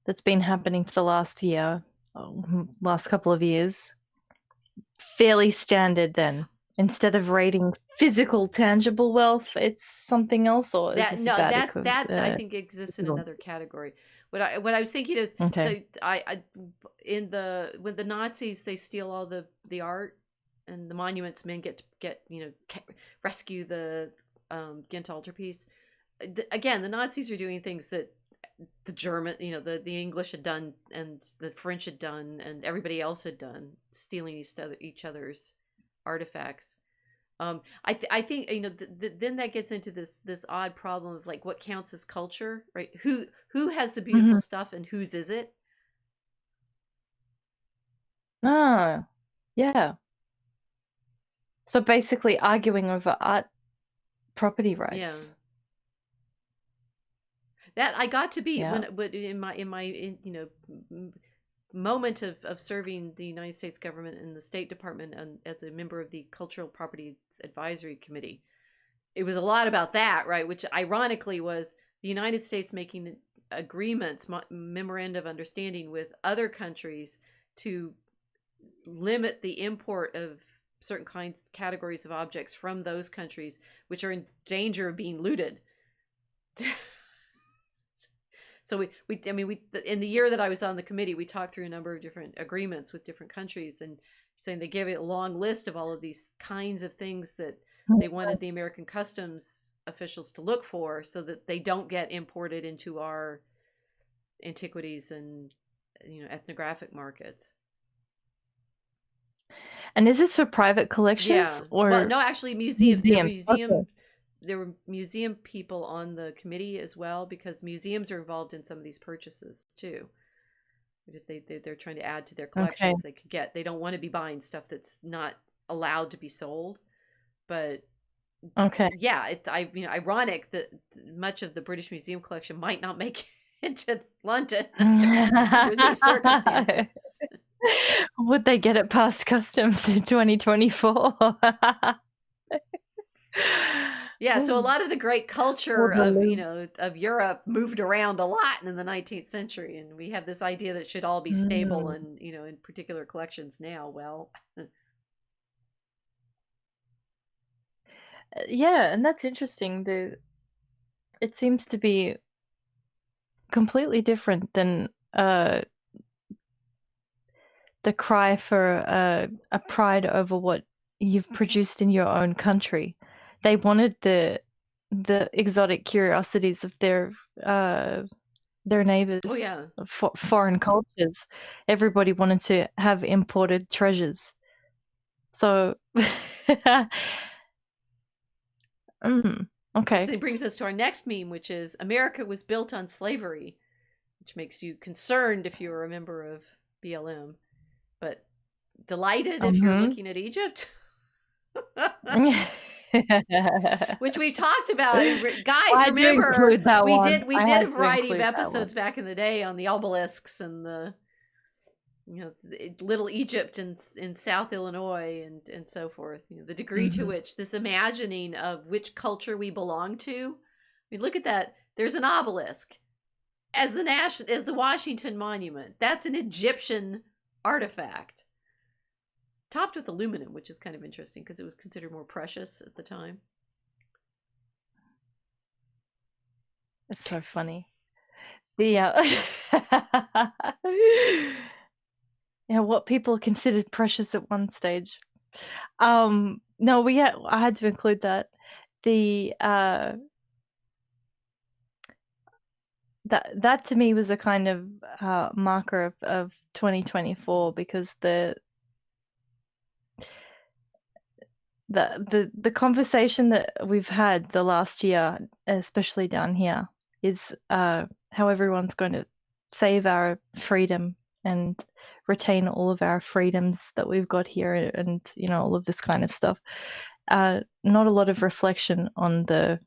that's been happening for the last couple of years, fairly standard then. Instead of raiding physical, tangible wealth, it's something else, or that I think exists in another category. What I was thinking is, so when the Nazis, they steal all the art and the monuments, men get rescue the Ghent altarpiece. Again, the Nazis are doing things that the German, the English had done, and the French had done, and everybody else had done, stealing each other's artifacts. I think then that gets into this odd problem of like what counts as culture, right? Who has the beautiful stuff and whose is it? Yeah. So basically, arguing over art property rights. Yeah. That I got to be in my moment of serving the United States government in the State Department and as a member of the Cultural Property Advisory Committee. It was a lot about that, right? Which ironically was the United States making agreements, memoranda of understanding with other countries to limit the import of certain categories of objects from those countries, which are in danger of being looted. So we in the year that I was on the committee, we talked through a number of different agreements with different countries, and saying they gave it a long list of all of these kinds of things that they wanted the American customs officials to look for, so that they don't get imported into our antiquities and ethnographic markets. And is this for private collections? Yeah. Or well, no, actually, museums. Okay. There were museum people on the committee as well, because museums are involved in some of these purchases too. If they're trying to add to their collections, they don't want to be buying stuff that's not allowed to be sold. But yeah, it's ironic that much of the British Museum collection might not make it to London under these circumstances. Would they get it past customs in 2024? Yeah, so a lot of the great culture of Europe moved around a lot in the 19th century, and we have this idea that it should all be stable and in particular collections now. Well, yeah, and that's interesting. It seems to be completely different than the cry for a pride over what you've produced in your own country. They wanted the exotic curiosities of their neighbors. oh yeah, foreign cultures. Everybody wanted to have imported treasures. So, okay. So it brings us to our next meme, which is America was built on slavery, which makes you concerned if you're a member of BLM, but delighted if you're looking at Egypt. Which we talked about, guys. Remember, we did a variety of episodes back in the day on the obelisks and the little Egypt in South Illinois and so forth. The degree to which this imagining of which culture we belong to. I mean, look at that. There's an obelisk as the Washington Monument. That's an Egyptian artifact, topped with aluminum, which is kind of interesting because it was considered more precious at the time. It's so funny. Yeah, what people considered precious at one stage. No, I had to include that. That to me was a kind of marker of 2024, because the conversation that we've had the last year, especially down here, is how everyone's going to save our freedom and retain all of our freedoms that we've got here, and all of this kind of stuff. Not a lot of reflection on the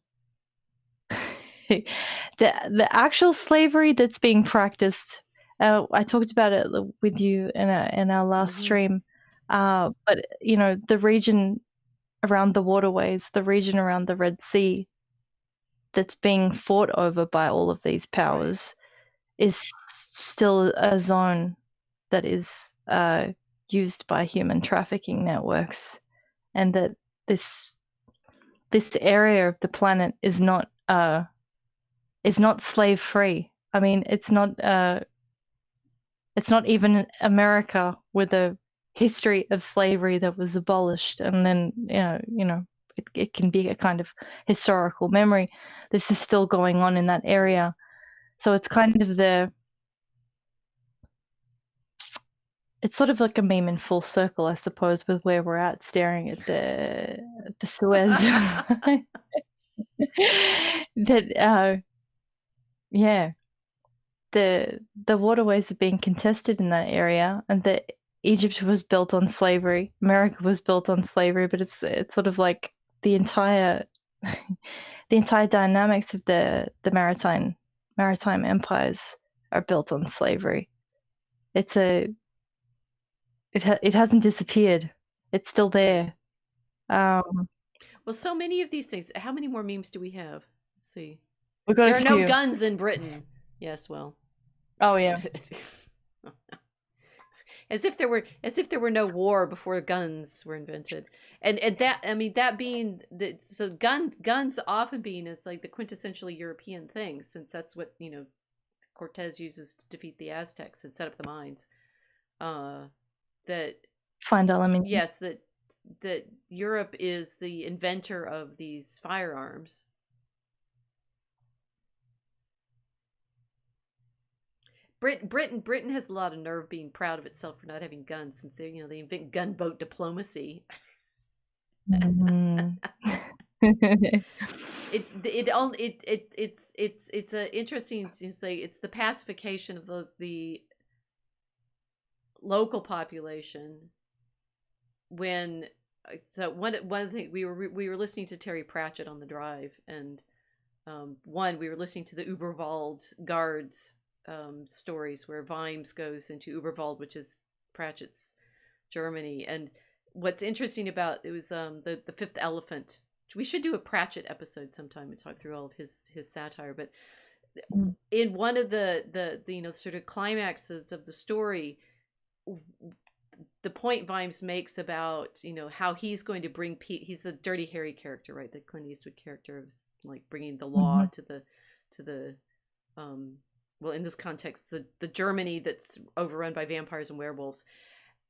the actual slavery that's being practiced. I talked about it with you in our last stream, but the region around the waterways, the region around the Red Sea, that's being fought over by all of these powers, is still a zone that is used by human trafficking networks, and that this area of the planet is not slave free. I mean, it's not even America with a history of slavery that was abolished, and then it can be a kind of historical memory. This is still going on in that area, so it's kind of it's sort of like a meme in full circle, I suppose, with where we're at, staring at the Suez. That yeah, the waterways are being contested in that area, and that Egypt was built on slavery, America was built on slavery, but it's sort of like the entire dynamics of the maritime empires are built on slavery. It hasn't disappeared. It's still there. Well, so many of these things. How many more memes do we have? Let's see. There are no guns in Britain. Yes, well. Oh yeah. as if there were no war before guns were invented. And that, I mean, that being the, so guns often being, it's like the quintessentially European thing, since that's what, you know, Cortez uses to defeat the Aztecs and set up the mines. That Find aluminium. yes, that Europe is the inventor of these firearms. Britain has a lot of nerve being proud of itself for not having guns, since they, you know, they invent gunboat diplomacy. Mm. It's a interesting to say, it's the pacification of the local population. When so one of the things, we were listening to Terry Pratchett on the drive, and we were listening to the Uberwald guards stories, where Vimes goes into Uberwald, which is Pratchett's Germany. And what's interesting about it was the Fifth Elephant. We should do a Pratchett episode sometime and talk through all of his satire. But in one of the you know, sort of climaxes of the story, the point Vimes makes about, you know, how he's going to bring he's the Dirty Harry character, right? The Clint Eastwood character of, like, bringing the law to the well, in this context, the Germany that's overrun by vampires and werewolves.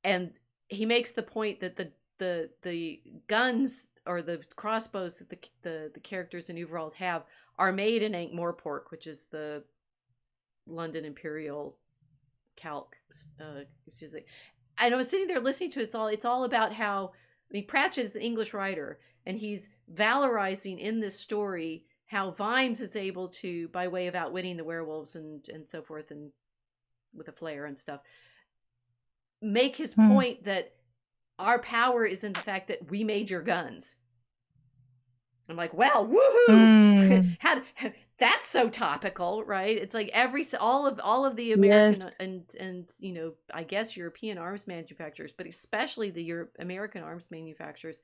And he makes the point that the guns or the crossbows that the characters in Uverald have are made in Ankh-Morpork, which is the London Imperial calque, which is and I was sitting there listening to it. It's all about how, I mean, Pratchett is an English writer, and he's valorizing in this story how Vimes is able to, by way of outwitting the werewolves and so forth, and with a flare and stuff, make his point that our power is in the fact that we made your guns. I'm like, well, woohoo! That's so topical, right? It's like all of the American and you know, I guess European arms manufacturers, but especially the American arms manufacturers.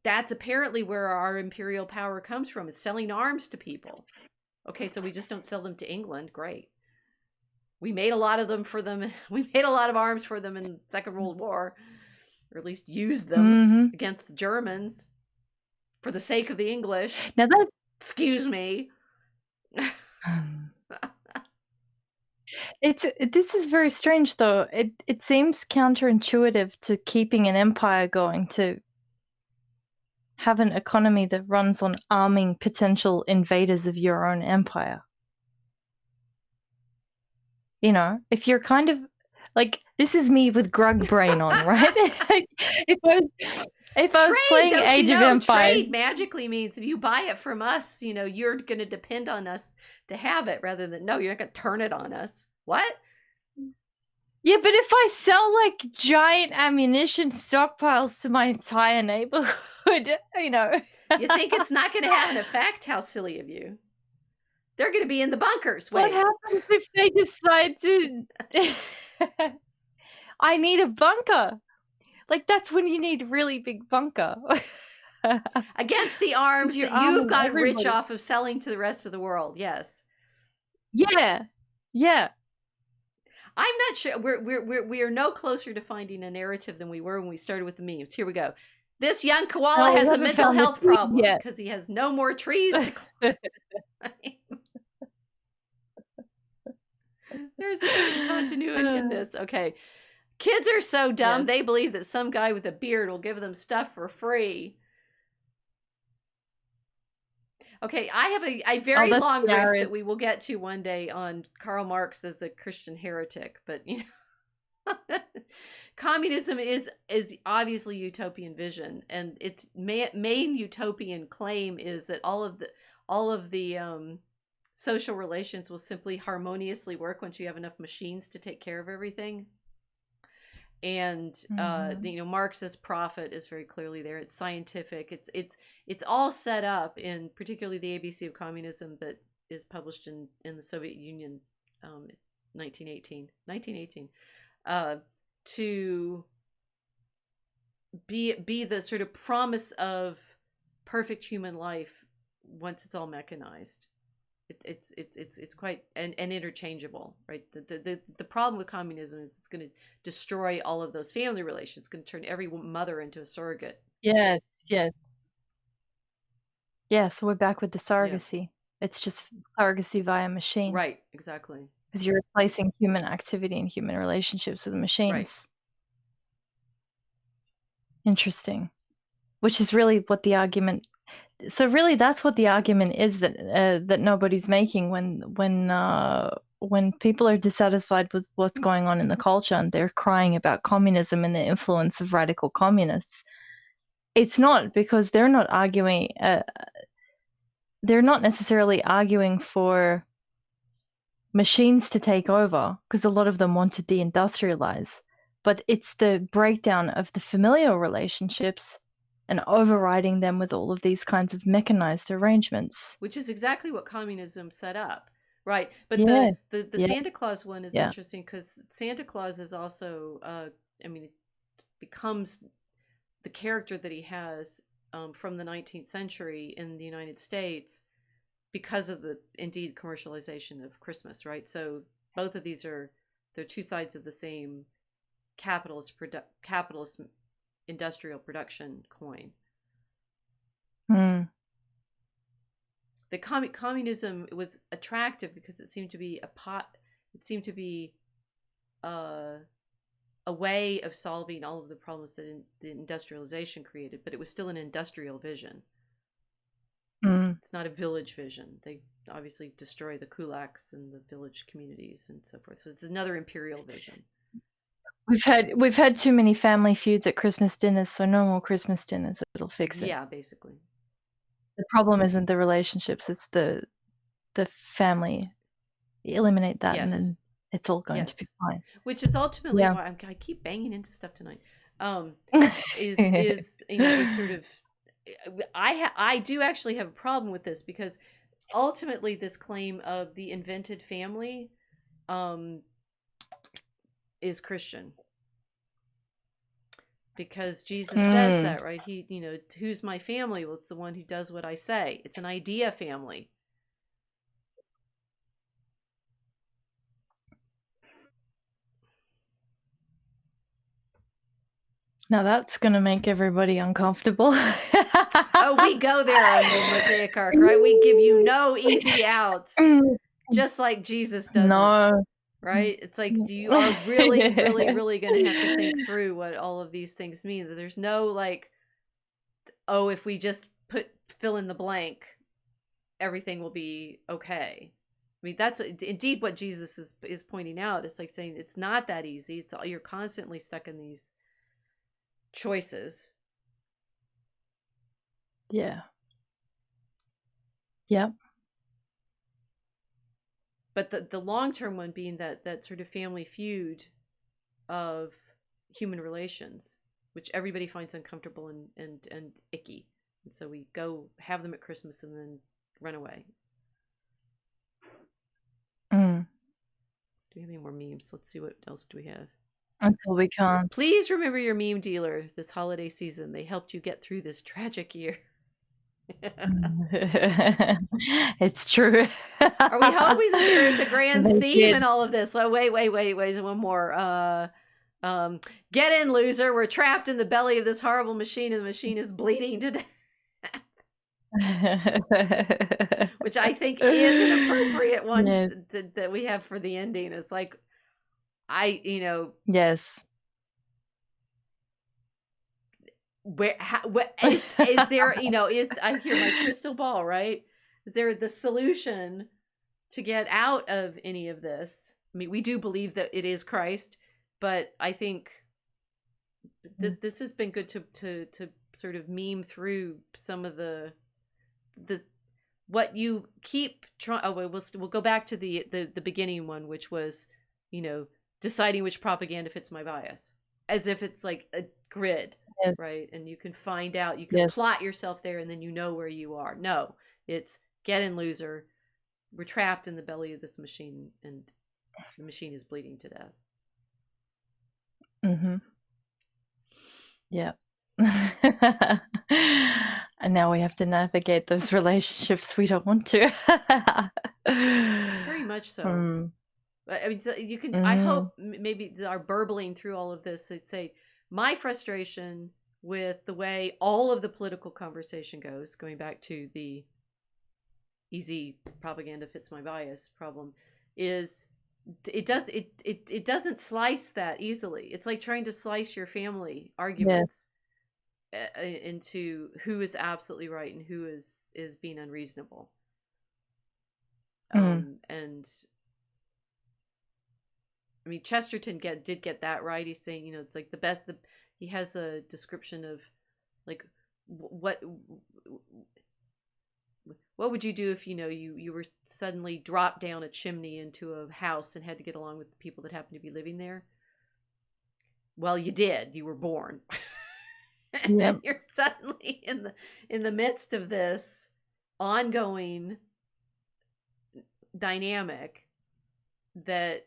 That's apparently where our imperial power comes from, is selling arms to people. Okay, so we just don't sell them to England. Great. We made a lot of them for them. We made a lot of arms for them in the Second World War, or at least used them against the Germans for the sake of the English. Now that, excuse me. This is very strange, though. It seems counterintuitive to keeping an empire going to have an economy that runs on arming potential invaders of your own empire. You know, if you're kind of like, this is me with Grug brain on, right? if I was playing Age of Empires, trade magically means if you buy it from us, you know, you're going to depend on us to have it, rather than, no, you're not going to turn it on us. What? Yeah, but if I sell like giant ammunition stockpiles to my entire neighborhood, you know. You think it's not going to have an effect? How silly of you. They're going to be in the bunkers. Wait. What happens if they decide to... I need a bunker. Like, that's when you need a really big bunker. Against the arms that you've got rich off of selling to the rest of the world. Yes. Yeah. Yeah. I'm not sure. We are no closer to finding a narrative than we were when we started with the memes. Here we go. This young koala has a mental health problem because he has no more trees to climb. There's a certain continuity in this. Okay. Kids are so dumb, they believe that some guy with a beard will give them stuff for free. Okay, I have a very long riff that we will get to one day on Karl Marx as a Christian heretic, but you know, communism is obviously utopian vision, and its main utopian claim is that all of the social relations will simply harmoniously work once you have enough machines to take care of everything. And you know, Marx's profit is very clearly there. It's scientific. It's all set up in, particularly the ABC of Communism that is published in the Soviet Union, 1918, to be the sort of promise of perfect human life once it's all mechanized. It's quite and interchangeable, right? The problem with communism is it's going to destroy all of those family relations. It's going to turn every mother into a surrogate. Yes, yes. Yeah, so we're back with the Yeah, surrogacy. It's just surrogacy via machine right, exactly. because you're replacing human activity and human relationships with Right. machines. Interesting. Which is really what the argument so really that's what the argument is that nobody's making when people are dissatisfied with what's going on in the culture and they're crying about communism and the influence of radical communists. It's not because they're not arguing they're not necessarily arguing for machines to take over, because a lot of them want to deindustrialize, but it's the breakdown of the familial relationships and overriding them with all of these kinds of mechanized arrangements. Which is exactly what communism set up, right? But Yeah, the yeah, Santa Claus one is yeah. interesting because Santa Claus is also, I mean, it becomes the character that he has from the 19th century in the United States because of the indeed commercialization of Christmas, right? So both of these they're two sides of the same capitalist industrial production coin. Mm. The communism was attractive because it seemed to be it seemed to be uh, a way of solving all of the problems that the industrialization created, but it was still an industrial vision. Mm. It's not a village vision. They obviously destroy the kulaks and the village communities and so forth. So it's another imperial vision. We've had too many family feuds at Christmas dinners, so no more Christmas dinners. It'll fix it. Yeah, basically. The problem isn't the relationships; it's the family. Eliminate that, and Yes. then it's all going to be Yes. fine. Which is ultimately Yeah. why I keep banging into stuff tonight. Is is sort of I do actually have a problem with this because ultimately this claim of the invented family is Christian. Because Jesus says that, right? He, who's my family? Well, it's the one who does what I say. It's an idea family. Now that's gonna make everybody uncomfortable. Oh, we go there on the Mosaic Arc, right? We give you no easy outs, just like Jesus doesn't. No. Right? It's like you are really, really, really going to have to think through what all of these things mean. That there's no like, oh, if we just fill in the blank, everything will be okay. I mean, that's indeed what Jesus is pointing out. It's like saying it's not that easy. You're constantly stuck in these choices. Yeah. Yep. But the long-term one being that sort of family feud of human relations, which everybody finds uncomfortable and icky. And so we go have them at Christmas and then run away. Mm. Do we have any more memes? Let's see, what else do we have? Until we can't. Please remember your meme dealer this holiday season. They helped you get through this tragic year. It's true. Are we hoping that there is a grand They theme did. in all of this? Oh, wait, one more. Get in, loser. We're trapped in the belly of this horrible machine, and the machine is bleeding to death. Which I think is an appropriate one. Yes. that we have for the ending. It's like, Yes. what is there, is I hear my crystal ball, right? Is there the solution to get out of any of this? I mean, we do believe that it is Christ, but I think this has been good to sort of meme through some of the what you keep trying. Oh, we'll go back to the beginning one, which was, deciding which propaganda fits my bias, as if it's like a grid. Yes. Right? And you can find out, you can Yes. plot yourself there, and then you know where you are. No, it's get in, loser. We're trapped in the belly of this machine, and the machine is bleeding to death. Mm-hmm. Yeah. And now we have to navigate those relationships we don't want to. Very much so. Hmm. I mean, you can. I Mm. hope maybe our burbling through all of this. I'd say my frustration with the way all of the political conversation goes, going back to the easy propaganda fits my bias problem, is it doesn't slice that easily. It's like trying to slice your family Yes. arguments into who is absolutely right and who is being unreasonable. Mm. And I mean, Chesterton did get that right. He's saying, it's like the best. He has a description of like what what would you do if you were suddenly dropped down a chimney into a house and had to get along with the people that happen to be living there. Well, you did. You were born, and then Yep. you're suddenly in the midst of this ongoing dynamic that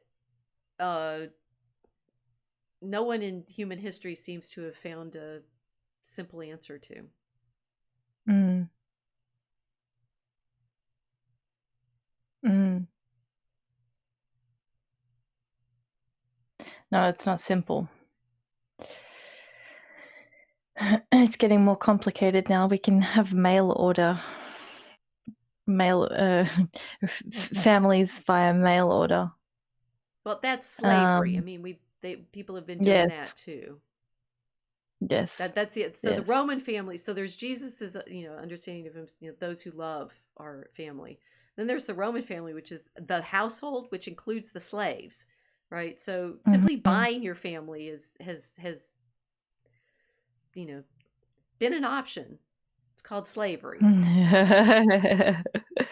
uh no one in human history seems to have found a simple answer to. Mm. Mm. No, it's not simple. It's getting more complicated now. We can have mail order, mail families via mail order. Well, that's slavery. I Um, mean, people have been doing yes, that too. yes, That's it. So the yes. Roman family. So there's Jesus's understanding of him. Those who love our family. Then there's the Roman family, which is the household, which includes the slaves, right? So simply Mhm. buying your family has you know been an option. It's called slavery.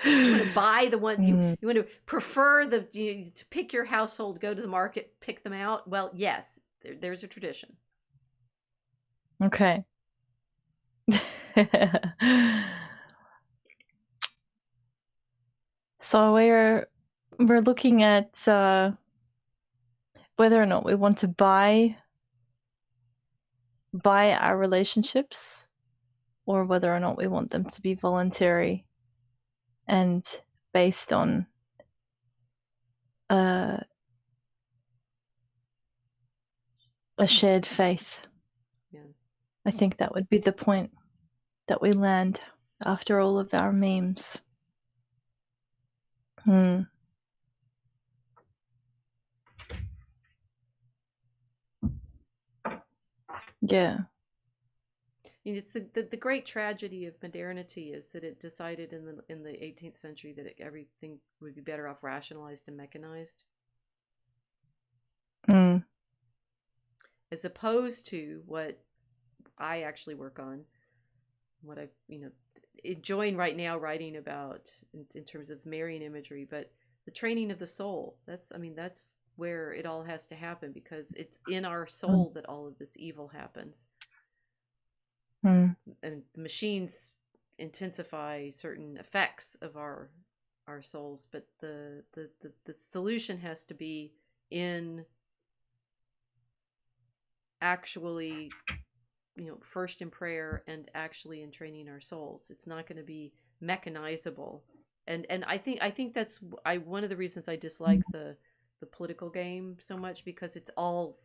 You want to buy the one Mm, you want to prefer to pick your household, go to the market, pick them out. Well, yes, there's a tradition. okay. So we're looking at whether or not we want to buy our relationships, or whether or not we want them to be voluntary and based on uh, a shared faith. Yeah. I think that would be the point that we land after all of our memes. Hmm. Yeah. It's the great tragedy of modernity is that it decided in the 18th century that everything would be better off rationalized and mechanized, Mm. as opposed to what I actually work on, what I enjoying right now writing about in terms of Marian imagery, but the training of the soul. That's where it all has to happen, because it's in our Mm. soul that all of this evil happens. Mm. And the machines intensify certain effects of our souls, but the solution has to be in actually first in prayer and actually in training our souls. It's not going to be mechanizable. And I think that's one of the reasons I dislike the political game so much, because it's all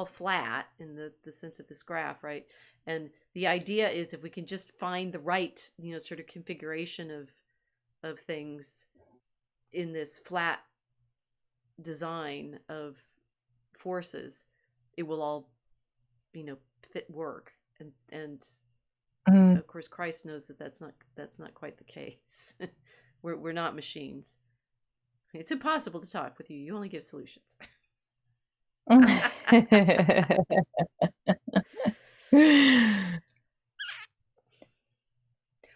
flat in the sense of this graph, right? And the idea is, if we can just find the right sort of configuration of things in this flat design of forces, it will all fit work. And Mm. of course Christ knows that that's not quite the case. We're not machines. It's impossible to talk with you. You only give solutions.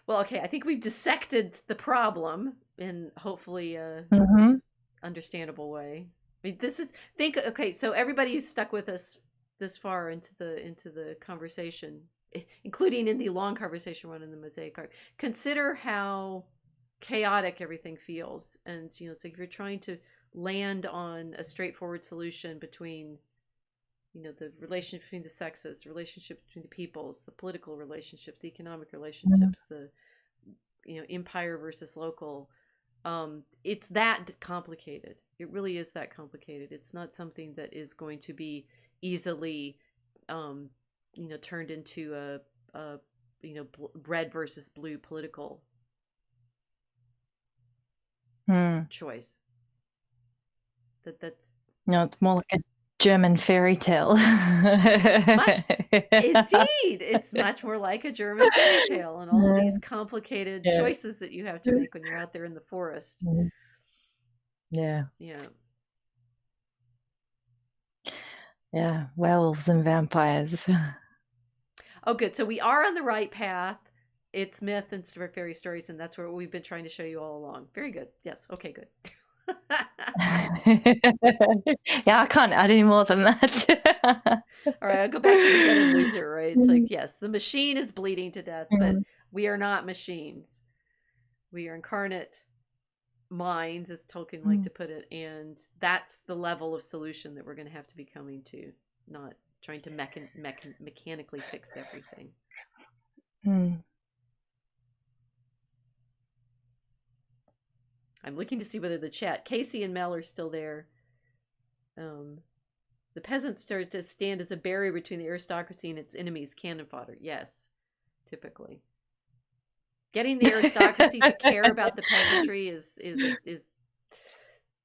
Well, okay, I think we've dissected the problem in hopefully a Mhm. understandable way. I mean, this is think okay. So everybody who's stuck with us this far into the conversation, including in the long conversation one in the mosaic art, consider how chaotic everything feels. And it's like if you're trying to land on a straightforward solution between the relationship between the sexes, the relationship between the peoples, the political relationships, the economic Mhm. relationships, the empire versus local. It's that complicated. It really is that complicated. It's not something that is going to be easily, turned into a red versus blue political choice. That's No, it's more like a German fairy tale. Indeed, it's much more like a German fairy tale, and all of these complicated choices that you have to make when you're out there in the forest. Yeah. Yeah, werewolves and vampires. Oh, good. So we are on the right path. It's myth and fairy stories, and that's what we've been trying to show you all along. Very good. Yes. Okay, good. Yeah, I can't add any more than that. All right, I'll go back to the get and loser, right? It's like, yes, the machine is bleeding to death, but we are not machines. We are incarnate minds, as Tolkien liked to put it, and that's the level of solution that we're going to have to be coming to, not trying to mechanically fix everything. I'm looking to see whether the chat. Casey and Mel are still there. The peasants start to stand as a barrier between the aristocracy and its enemies, cannon fodder. Yes, typically. Getting the aristocracy to care about the peasantry is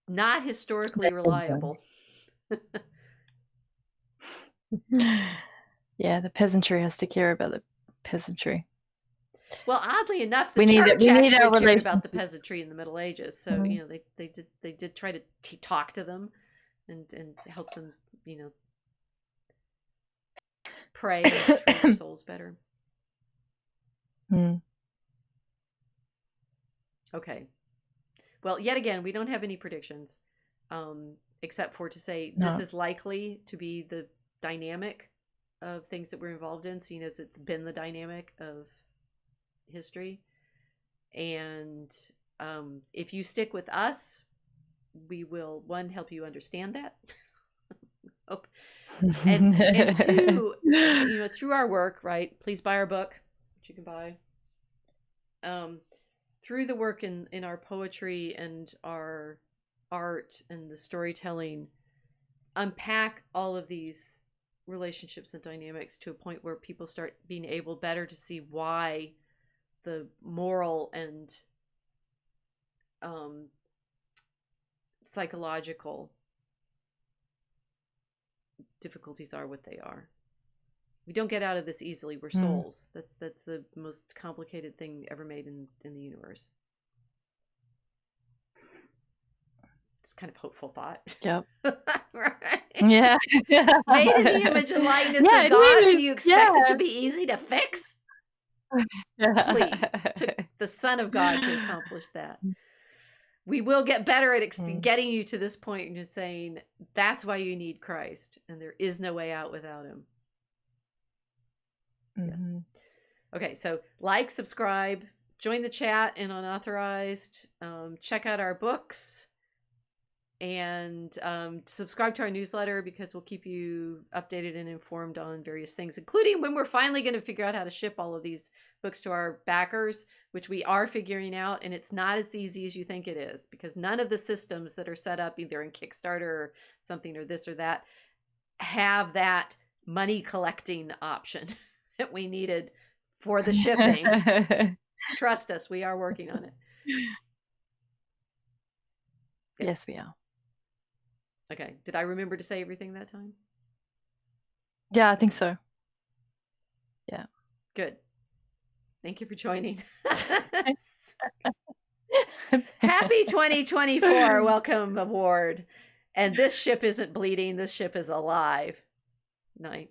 not historically reliable. Yeah, the peasantry has to care about the peasantry. Well, oddly enough, the church actually cared about the peasantry in the Middle Ages. So they did try to talk to them and help them, pray and train their souls better. Okay. Well, yet again, we don't have any predictions, except for to say this is likely to be the dynamic of things that we're involved in, seeing as it's been the dynamic of history. And if you stick with us, we will, one, help you understand that. and two, through our work, right? Please buy our book, which you can buy. Through the work in our poetry and our art and the storytelling, unpack all of these relationships and dynamics to a point where people start being able better to see why the moral and psychological difficulties are what they are. We don't get out of this easily. We're souls. That's the most complicated thing ever made in the universe. It's kind of hopeful thought. Yep. Right? Yeah. Made in the image and likeness of God. Do you expect it to be easy to fix? Please. Took the Son of God to accomplish that. We will get better at getting you to this point and just saying that's why you need Christ, and there is no way out without him. Yes. Okay, so like, subscribe, join the chat and unauthorized, check out our books, and subscribe to our newsletter, because we'll keep you updated and informed on various things, including when we're finally going to figure out how to ship all of these books to our backers, which we are figuring out. And it's not as easy as you think it is, because none of the systems that are set up either in Kickstarter or something or this or that have that money collecting option that we needed for the shipping. Trust us, we are working on it. Yes, we are. Okay. Did I remember to say everything that time? Yeah, I think so. Yeah. Good. Thank you for joining. Happy 2024. Welcome aboard. And this ship isn't bleeding. This ship is alive. Night.